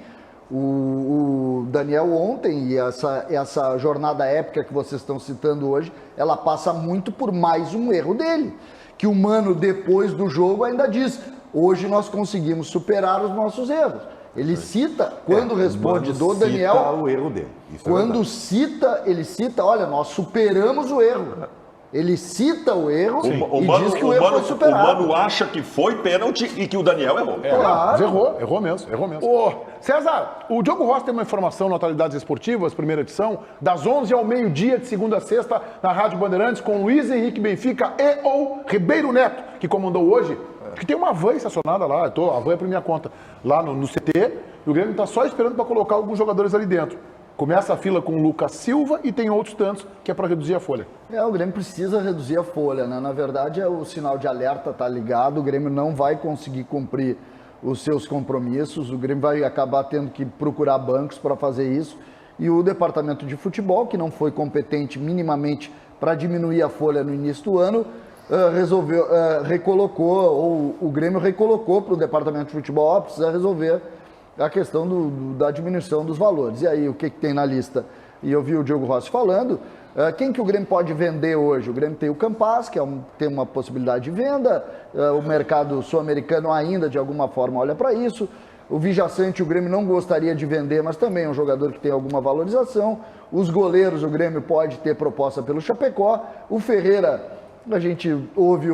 O Daniel ontem, e essa jornada épica que vocês estão citando hoje, ela passa muito por mais um erro dele. Que o Mano, depois do jogo, ainda diz, hoje nós conseguimos superar os nossos erros. Ele cita, quando responde do Daniel...
Cita o erro dele. Isso
Quando cita, ele cita, olha, nós superamos o erro. Ele cita o erro e diz que o erro foi superado.
O Mano acha que foi pênalti e que o Daniel errou.
Claro.
Errou mesmo. Ô, César, o Diogo Rossi tem uma informação no Atualidades Esportivas, primeira edição, das 11 ao meio-dia, de segunda a sexta, na Rádio Bandeirantes, com Luiz Henrique Benfica e ou Ribeiro Neto, que comandou hoje. Que tem uma van estacionada lá, a van é por minha conta, lá no CT, e o Grêmio está só esperando para colocar alguns jogadores ali dentro. Começa a fila com o Lucas Silva e tem outros tantos que é para reduzir a folha.
O Grêmio precisa reduzir a folha, né? Na verdade, o sinal de alerta está ligado, o Grêmio não vai conseguir cumprir os seus compromissos, o Grêmio vai acabar tendo que procurar bancos para fazer isso, e o departamento de futebol, que não foi competente minimamente para diminuir a folha no início do ano, recolocou, ou o Grêmio recolocou para o departamento de futebol, precisa resolver a questão da diminuição dos valores. E aí, o que tem na lista? E eu vi o Diogo Rossi falando, Quem que o Grêmio pode vender hoje? O Grêmio tem o Campas, que tem uma possibilidade de venda. O mercado sul-americano ainda, de alguma forma, olha para isso. O Vijaçante, o Grêmio não gostaria de vender, mas também é um jogador que tem alguma valorização. Os goleiros, o Grêmio pode ter proposta pelo Chapecó. O Ferreira, a gente ouve,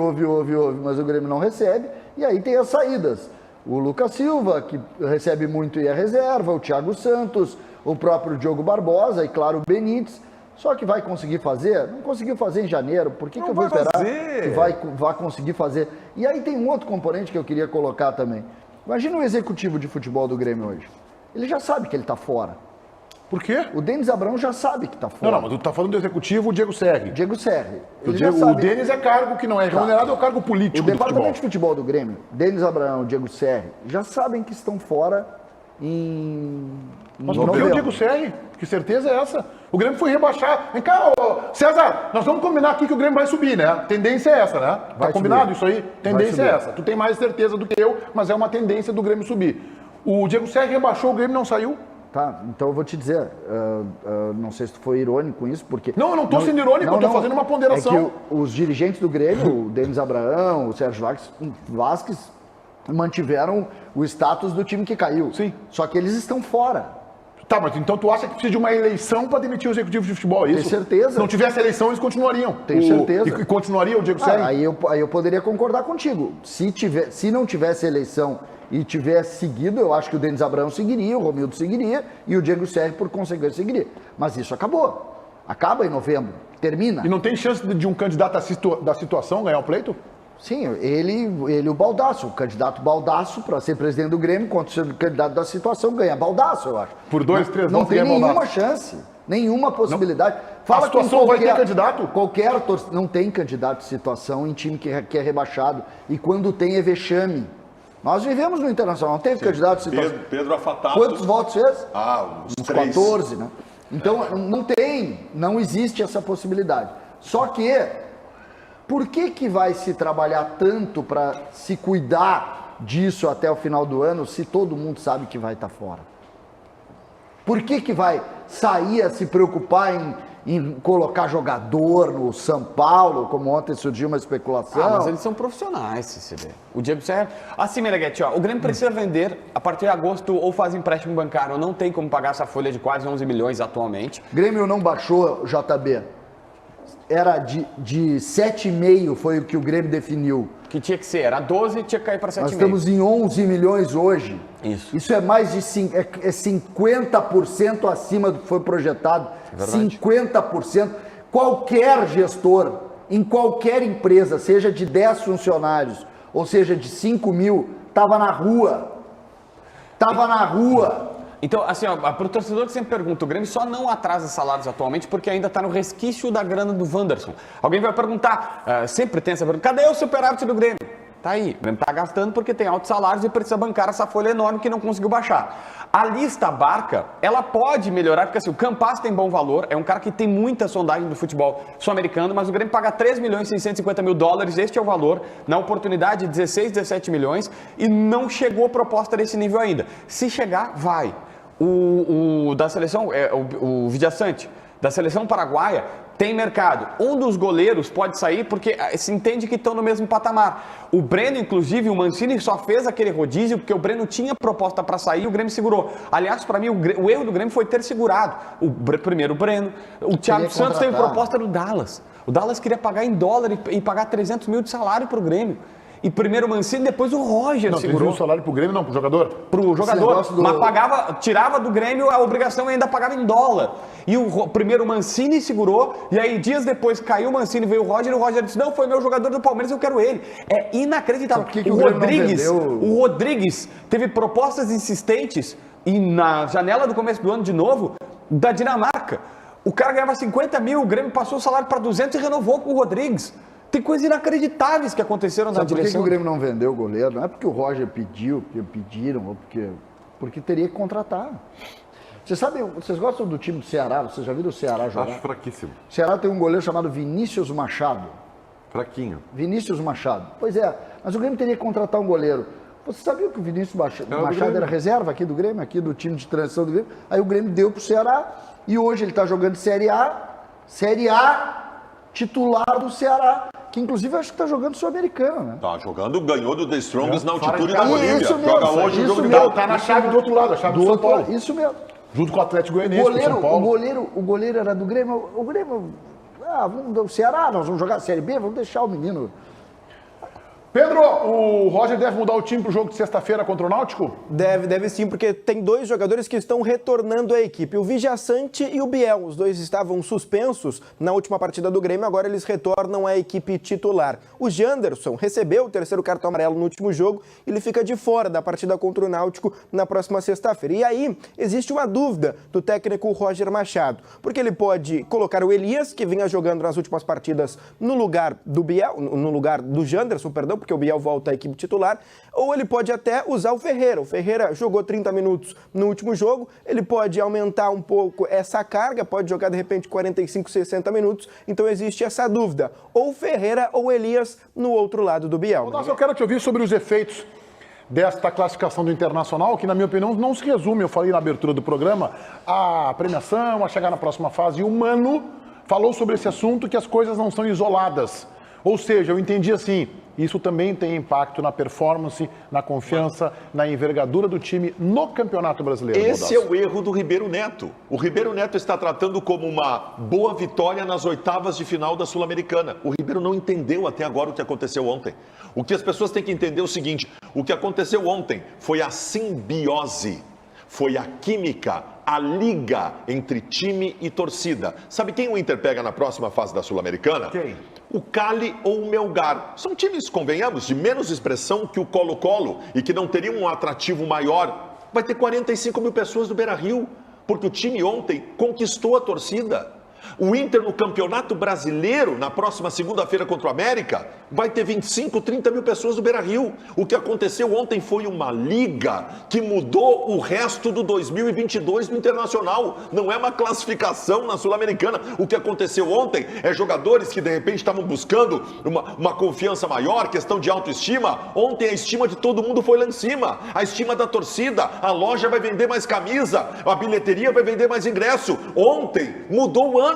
mas o Grêmio não recebe. E aí tem as saídas. O Lucas Silva, que recebe muito e é reserva. O Thiago Santos, o próprio Diogo Barbosa e, claro, o Benítez. Só que vai conseguir fazer? Não conseguiu fazer em janeiro. Por que eu vou esperar que vai conseguir fazer? E aí tem um outro componente que eu queria colocar também. Imagina o executivo de futebol do Grêmio hoje. Ele já sabe que ele está fora.
Por quê?
O Denis Abrão já sabe que está fora.
Não, mas tu tá falando do executivo, o Diego Serri.
Diego Serri.
O Denis é cargo que não é remunerado, é o cargo político
do departamento de futebol do Grêmio, Denis Abrão, Diego Serri, já sabem que estão fora em
Mas por que o Diego Serri? Que certeza é essa? O Grêmio foi rebaixar. Vem cá, César, nós vamos combinar aqui que o Grêmio vai subir, né? Tendência é essa, né? Tá combinado isso aí? Tendência é essa. Tu tem mais certeza do que eu, mas é uma tendência do Grêmio subir. O Diego Serri rebaixou, o Grêmio não saiu?
Tá, então eu vou te dizer, não sei se tu foi irônico com isso, porque...
Não, eu não tô sendo irônico, eu tô fazendo uma ponderação.
É que os dirigentes do Grêmio, o Denis Abraão, o Sérgio Vasquez, mantiveram o status do time que caiu.
Sim.
Só que eles estão fora.
Tá, mas então tu acha que precisa de uma eleição para demitir o executivo de futebol, é isso?
Tenho certeza.
Se não tivesse eleição, eles continuariam.
Tenho certeza.
E continuaria o Diego Serri?
Aí eu poderia concordar contigo. Se não tivesse eleição e tivesse seguido, eu acho que o Denis Abrão seguiria, o Romildo seguiria e o Diego Serri, por consequência, seguiria. Mas isso acabou. Acaba em novembro. Termina.
E não tem chance de um candidato da situação ganhar o pleito?
Sim, ele e o Baldasso, o candidato Baldasso para ser presidente do Grêmio, contra o candidato da situação, ganha Baldasso, eu acho.
Por 2, 3
não
votos
tem
ganha
nenhuma
Baldasso.
chance, nenhuma possibilidade.
A situação vai ter candidato?
Não tem candidato de situação em time que é rebaixado. E quando tem é vexame. Nós vivemos no Internacional, não teve candidato de situação.
Pedro Afatato.
Quantos votos fez?
Uns
3. 14, né? Então, não existe essa possibilidade. Só que, por que vai se trabalhar tanto para se cuidar disso até o final do ano, se todo mundo sabe que vai estar fora? Por que vai sair a se preocupar em colocar jogador no São Paulo, como ontem surgiu uma especulação?
Mas eles são profissionais, CCD. O Diego Serra... Assim, Meneghete, o Grêmio precisa vender a partir de agosto ou faz empréstimo bancário, não tem como pagar essa folha de quase 11 milhões atualmente.
Grêmio não baixou, JB. Era de 7,5 foi o que o Grêmio definiu.
Que tinha que ser, era 12 e tinha que cair para 7,5.
Nós estamos em 11 milhões hoje. Isso é mais de 50% acima do que foi projetado. 50%. Qualquer gestor, em qualquer empresa, seja de 10 funcionários, ou seja de 5 mil, estava na rua. Estava na rua.
Então, assim, para o torcedor que sempre pergunta, o Grêmio só não atrasa salários atualmente porque ainda está no resquício da grana do Wanderson. Alguém vai perguntar, sempre tem essa pergunta, cadê o superávit do Grêmio? Tá aí, o Grêmio está gastando porque tem altos salários e precisa bancar essa folha enorme que não conseguiu baixar. A lista Barca, ela pode melhorar, porque assim, o Campas tem bom valor, é um cara que tem muita sondagem do futebol sul-americano, mas o Grêmio paga 3 milhões e 650 mil dólares, este é o valor, na oportunidade 16, 17 milhões, e não chegou a proposta desse nível ainda. Se chegar, vai. O da seleção, o Vijaçante, da seleção paraguaia, tem mercado. Um dos goleiros pode sair porque se entende que estão no mesmo patamar. O Breno, inclusive, o Mancini só fez aquele rodízio porque o Breno tinha proposta para sair e o Grêmio segurou. Aliás, para mim, o erro do Grêmio foi ter segurado. Primeiro o Breno, o Thiago Santos teve proposta do Dallas. O Dallas queria pagar em dólar e pagar 300 mil de salário para o Grêmio. E primeiro o Mancini, depois o Roger segurou.
Não, salário pro Grêmio, não, pro jogador?
Pro jogador, mas tirava do Grêmio a obrigação e ainda pagava em dólar. E primeiro o Mancini segurou, e aí dias depois caiu o Mancini, veio o Roger disse, não, foi meu jogador do Palmeiras, eu quero ele. É inacreditável. O Rodrigues teve propostas insistentes, e na janela do começo do ano de novo, da Dinamarca. O cara ganhava 50 mil, o Grêmio passou o salário para 200 e renovou com o Rodrigues. Tem coisas inacreditáveis que aconteceram na direção.
Por que o Grêmio não vendeu o goleiro? Não é porque o Roger pediu, porque pediram, ou porque teria que contratar. Vocês gostam do time do Ceará? Vocês já viram o Ceará jogar?
Acho fraquíssimo.
O Ceará tem um goleiro chamado Vinícius Machado.
Fraquinho.
Vinícius Machado. Pois é, mas o Grêmio teria que contratar um goleiro. Você sabia que o Vinícius Machado era reserva aqui do Grêmio, aqui do time de transição do Grêmio? Aí o Grêmio deu pro Ceará e hoje ele está jogando Série A. Série A, titular do Ceará, que inclusive eu acho que tá jogando Sul-Americano, né?
Tá jogando, ganhou do The Strongest na
Fora de
altitude da
casa.
Bolívia.
Isso mesmo,
Joga hoje o
isso
jogo de
mesmo.
volta.
Tá na chave do outro lado, a chave do São Paulo.
Isso mesmo.
Junto com o Atlético Goianiense, com o São Paulo.
O goleiro era do Grêmio. O Grêmio. O Ceará, nós vamos jogar a Série B, vamos deixar o menino.
Pedro, o Roger deve mudar o time pro jogo de sexta-feira contra o Náutico?
Deve sim, porque tem dois jogadores que estão retornando à equipe, o Vijaçante e o Biel. Os dois estavam suspensos na última partida do Grêmio, agora eles retornam à equipe titular. O Janderson recebeu o terceiro cartão amarelo no último jogo, ele fica de fora da partida contra o Náutico na próxima sexta-feira. E aí, existe uma dúvida do técnico Roger Machado, porque ele pode colocar o Elias, que vinha jogando nas últimas partidas, no lugar do Biel, no lugar do Janderson, perdão, porque o Biel volta à equipe titular, ou ele pode até usar o Ferreira. O Ferreira jogou 30 minutos no último jogo, ele pode aumentar um pouco essa carga, pode jogar de repente 45, 60 minutos, então existe essa dúvida, ou Ferreira ou Elias no outro lado do Biel.
Nossa, eu quero te ouvir sobre os efeitos desta classificação do Internacional, que na minha opinião não se resume, eu falei na abertura do programa, a premiação, a chegar na próxima fase, e o Mano falou sobre esse assunto, que as coisas não são isoladas. Ou seja, eu entendi assim, isso também tem impacto na performance, na confiança, na envergadura do time no Campeonato Brasileiro.
Esse é o erro do Ribeiro Neto. O Ribeiro Neto está tratando como uma boa vitória nas oitavas de final da Sul-Americana. O Ribeiro não entendeu até agora o que aconteceu ontem. O que as pessoas têm que entender é o seguinte, o que aconteceu ontem foi a simbiose, foi a química, a liga entre time e torcida. Sabe quem o Inter pega na próxima fase da Sul-Americana?
Quem?
O Cali ou o Melgar. São times, convenhamos, de menos expressão que o Colo-Colo e que não teriam um atrativo maior. Vai ter 45 mil pessoas no Beira-Rio, porque o time ontem conquistou a torcida. O Inter no Campeonato Brasileiro, na próxima segunda-feira contra o América, vai ter 25, 30 mil pessoas no Beira-Rio. O que aconteceu ontem foi uma liga que mudou o resto do 2022 no Internacional. Não é uma classificação na Sul-Americana. O que aconteceu ontem é jogadores que de repente estavam buscando uma confiança maior, questão de autoestima. Ontem a estima de todo mundo foi lá em cima. A estima da torcida, a loja vai vender mais camisa, a bilheteria vai vender mais ingresso. Ontem mudou o ano.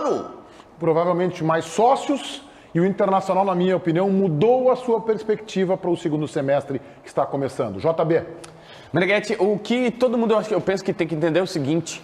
Provavelmente mais sócios, e o Internacional, na minha opinião, mudou a sua perspectiva para o segundo semestre que está começando. JB.
Meneghetti, o que todo mundo, eu penso que tem que entender é o seguinte,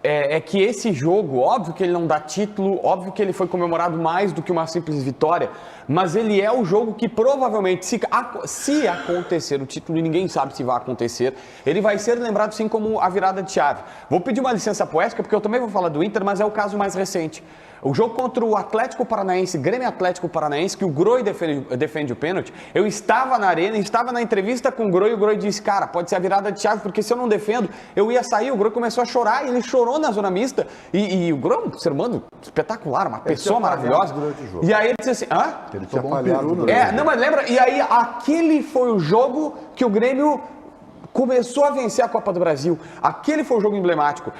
é que esse jogo, óbvio que ele não dá título, óbvio que ele foi comemorado mais do que uma simples vitória, mas ele é o jogo que provavelmente, se acontecer o título, e ninguém sabe se vai acontecer, ele vai ser lembrado sim como a virada de chave. Vou pedir uma licença poética, porque eu também vou falar do Inter, mas é o caso mais recente. O jogo contra o Atlético Paranaense, Grêmio Atlético Paranaense, que o Groi defende o pênalti, eu estava na arena, estava na entrevista com o Groi disse, cara, pode ser a virada de chave, porque se eu não defendo, eu ia sair. O Groi começou a chorar, e ele chorou na zona mista, e o Groi é um ser humano espetacular, uma pessoa maravilhosa. E aí ele disse assim, hã?
Ele tomou um peru,
Não, mas lembra, e aí aquele foi o jogo que o Grêmio começou a vencer a Copa do Brasil. Aquele foi o jogo emblemático.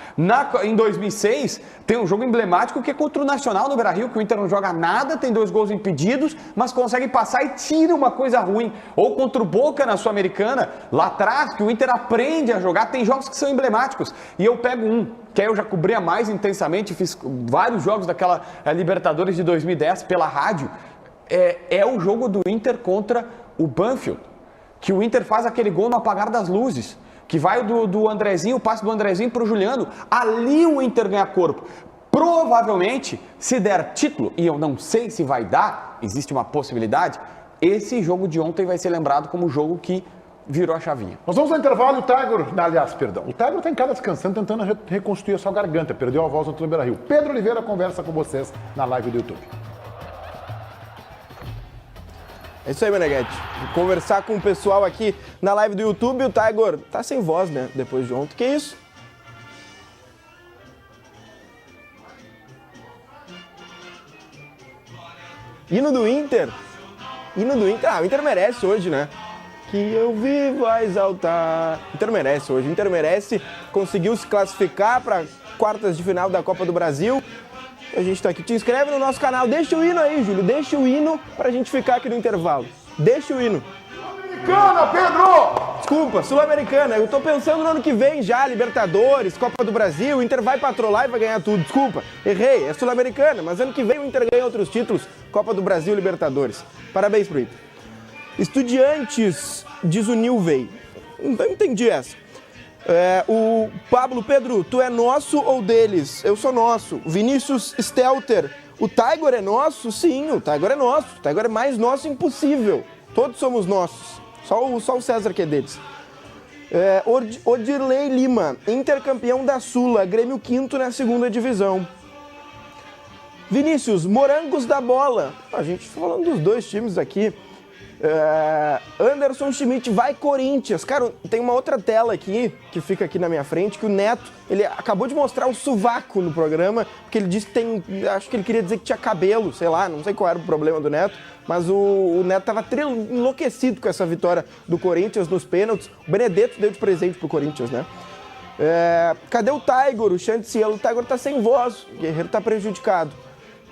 Em 2006, tem um jogo emblemático que é contra o Nacional no Beira-Rio, que o Inter não joga nada, tem 2 gols impedidos, mas consegue passar e tira uma coisa ruim. Ou contra o Boca na Sul-Americana, lá atrás, que o Inter aprende a jogar. Tem jogos que são emblemáticos. E eu pego um, que aí eu já cobria mais intensamente, fiz vários jogos daquela Libertadores de 2010 pela rádio. É o jogo do Inter contra o Banfield, que o Inter faz aquele gol no apagar das luzes, que vai do Andrezinho, o passe do Andrezinho para o Juliano. Ali o Inter ganha corpo. Provavelmente, se der título, e eu não sei se vai dar, existe uma possibilidade, esse jogo de ontem vai ser lembrado como o jogo que virou a chavinha.
Nós vamos ao intervalo e o Tiger, o Tiger está em casa descansando, tentando reconstruir a sua garganta, perdeu a voz no Beira-Rio. Pedro Oliveira conversa com vocês na live do YouTube.
É isso aí, Meneghetti. Conversar com o pessoal aqui na live do YouTube. O Tiger tá sem voz, né? Depois de ontem. Que isso? Hino do Inter. O Inter merece hoje, né? Que eu vivo a exaltar. O Inter merece hoje. O Inter merece. Conseguiu se classificar para quartas de final da Copa do Brasil. A gente tá aqui. Te inscreve no nosso canal. Deixa o hino aí, Júlio. Deixa o hino pra gente ficar aqui no intervalo. Deixa o hino.
Sul-Americana, Pedro!
Desculpa, Sul-Americana. Eu tô pensando no ano que vem já, Libertadores, Copa do Brasil, o Inter vai patrolar e vai ganhar tudo. Desculpa, errei, é Sul-Americana, mas ano que vem o Inter ganha outros títulos, Copa do Brasil, Libertadores. Parabéns pro Inter. Estudiantes, diz o Nilvey. Não entendi essa. O Pablo, Pedro, tu é nosso ou deles? Eu sou nosso. Vinícius Stelter, o Tiger é nosso? Sim, o Tiger é nosso. O Tiger é mais nosso impossível. Todos somos nossos. Só o César que é deles. Odirley Lima, Inter campeão da Sula, Grêmio quinto na segunda divisão. Vinícius, Morangos da Bola. A gente falando dos dois times aqui. Anderson Schmidt, vai Corinthians. Cara, tem uma outra tela aqui, que fica aqui na minha frente, que o Neto, ele acabou de mostrar o sovaco no programa, porque ele disse que tem, acho que ele queria dizer que tinha cabelo, sei lá, não sei qual era o problema do Neto, mas o Neto tava enlouquecido com essa vitória do Corinthians nos pênaltis. O Benedetto deu de presente pro Corinthians, né? Cadê o Tiger, o Chantiel? O Tiger tá sem voz, o Guerreiro tá prejudicado.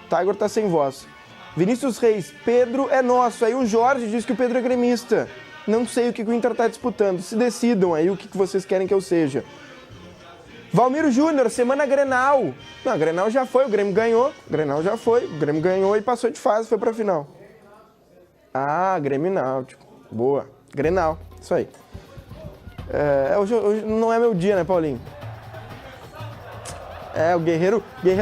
O Tiger tá sem voz. Vinícius Reis, Pedro é nosso. Aí o Jorge diz que o Pedro é gremista. Não sei o que o Inter tá disputando. Se decidam aí o que vocês querem que eu seja. Valmiro Júnior, semana Grenal. Não, a Grenal já foi, o Grêmio ganhou. Grenal já foi, o Grêmio ganhou e passou de fase, foi pra final. Ah, Grêmio Náutico. Boa. Grenal, isso aí. Hoje não é meu dia, né, Paulinho? O Guerreiro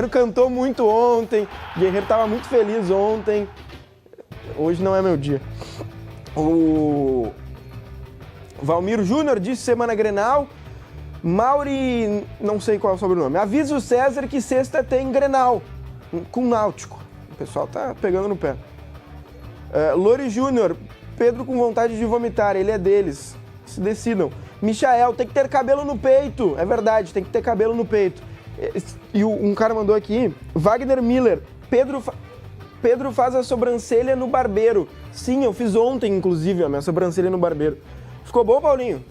cantou muito ontem, o Guerreiro tava muito feliz ontem. Hoje não é meu dia. O Valmiro Júnior disse semana Grenal. Mauri, não sei qual é o sobrenome. Avisa o César que sexta tem Grenal, com Náutico. O pessoal tá pegando no pé. Lori Júnior, Pedro com vontade de vomitar, ele é deles. Se decidam. Michael, tem que ter cabelo no peito. É verdade, tem que ter cabelo no peito. E um cara mandou aqui, Wagner Miller, Pedro faz a sobrancelha no barbeiro. Sim, eu fiz ontem, inclusive, a minha sobrancelha no barbeiro. Ficou bom, Paulinho?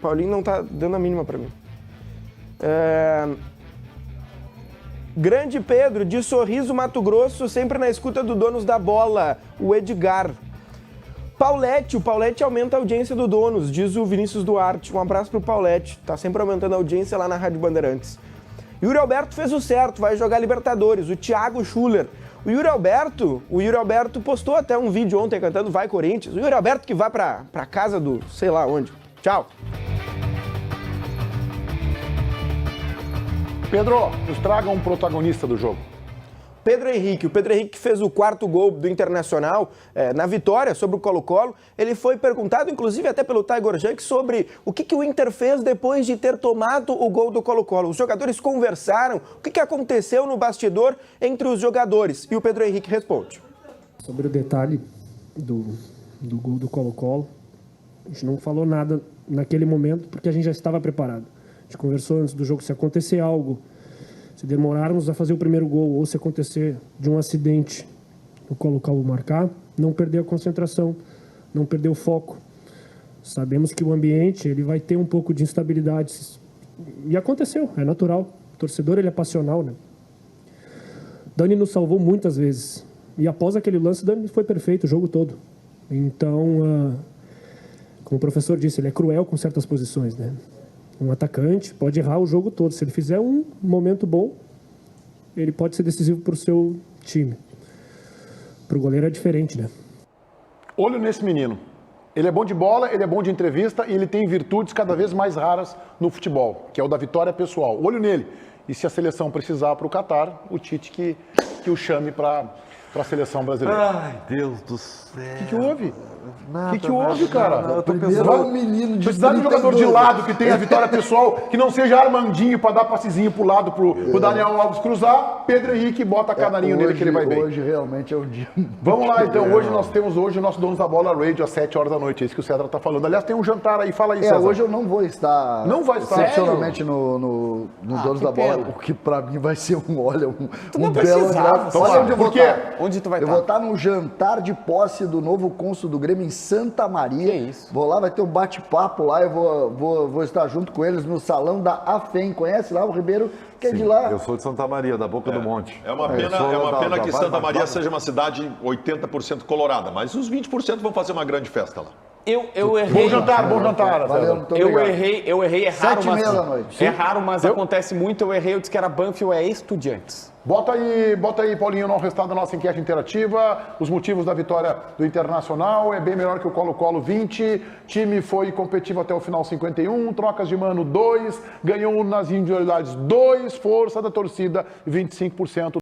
Paulinho não tá dando a mínima pra mim. Grande Pedro, de Sorriso, Mato Grosso, sempre na escuta do Donos da Bola, o Edgar. O Paulette aumenta a audiência do Donos, diz o Vinícius Duarte. Um abraço pro Paulette, tá sempre aumentando a audiência lá na Rádio Bandeirantes. Yuri Alberto fez o certo, vai jogar Libertadores. O Thiago Schuller. O Yuri Alberto postou até um vídeo ontem cantando Vai Corinthians. O Yuri Alberto que vai pra casa do sei lá onde. Tchau.
Pedro, nos traga um protagonista do jogo.
O Pedro Henrique que fez o quarto gol do Internacional na vitória sobre o Colo-Colo. Ele foi perguntado, inclusive até pelo Tiger Junk, sobre o que o Inter fez depois de ter tomado o gol do Colo-Colo. Os jogadores conversaram, o que aconteceu no bastidor entre os jogadores. E o Pedro Henrique responde.
Sobre o detalhe do gol do Colo-Colo, a gente não falou nada naquele momento porque a gente já estava preparado. A gente conversou antes do jogo, se acontecer algo, se demorarmos a fazer o primeiro gol ou se acontecer de um acidente, o Colo-Colo marcar, não perder a concentração, não perder o foco. Sabemos que o ambiente ele vai ter um pouco de instabilidade. E aconteceu, é natural. O torcedor ele é passional, né? Dani nos salvou muitas vezes. E após aquele lance, Dani foi perfeito o jogo todo. Então, como o professor disse, ele é cruel com certas posições, né? Um atacante pode errar o jogo todo. Se ele fizer um momento bom, ele pode ser decisivo para o seu time. Para o goleiro é diferente, né?
Olho nesse menino. Ele é bom de bola, ele é bom de entrevista e ele tem virtudes cada vez mais raras no futebol, que é o da vitória pessoal. Olho nele. E se a seleção precisar para o Catar, o Tite que o chame para a seleção brasileira.
Ai, Deus do céu.
O que houve?
Nada,
O que houve, cara?
eu tô
Primeiro
pensando...
um menino de
Precisar de um jogador de
32.
lado que tenha a vitória pessoal, que não seja Armandinho para dar passezinho pro lado pro Daniel Alves cruzar, Pedro Henrique bota a canarinho nele que ele vai bem.
Hoje realmente é o dia.
Vamos lá então, hoje nós temos o nosso Donos da Bola Radio às 7 horas da noite, é isso que o César tá falando. Aliás, tem um jantar aí, fala aí, César.
Hoje eu não vou estar.
Não vai estar?
Excepcionalmente no Donos da Bola, o que pra mim vai ser um
não
belo
precisava.
Olha onde eu vou
Por quê?
estar.
Onde tu vai
Eu
estar?
vou estar no jantar de posse do novo cônsul do Grêmio em Santa Maria.
Que isso?
Vou lá, vai ter um bate-papo lá, eu vou estar junto com eles no salão da AFEM. Conhece lá o Ribeiro, que é de lá?
Eu sou de Santa Maria, da Boca do Monte.
É uma pena, que Santa Maria seja uma cidade 80% colorada, mas os 20% vão fazer uma grande festa lá.
Eu errei.
Bom jantar,
Valeu,
César.
muito
Eu
obrigado.
errei, é raro,
7h30 da
mas,
noite.
é raro, mas acontece muito. Eu errei, eu disse que era Banfield, é Estudiantes.
Bota aí, Paulinho, no resultado da nossa enquete interativa. Os motivos da vitória do Internacional é bem melhor que o Colo-Colo 20. Time foi competitivo até o final 51. Trocas de mano 2. Ganhou nas individualidades 2. Força da torcida 25%.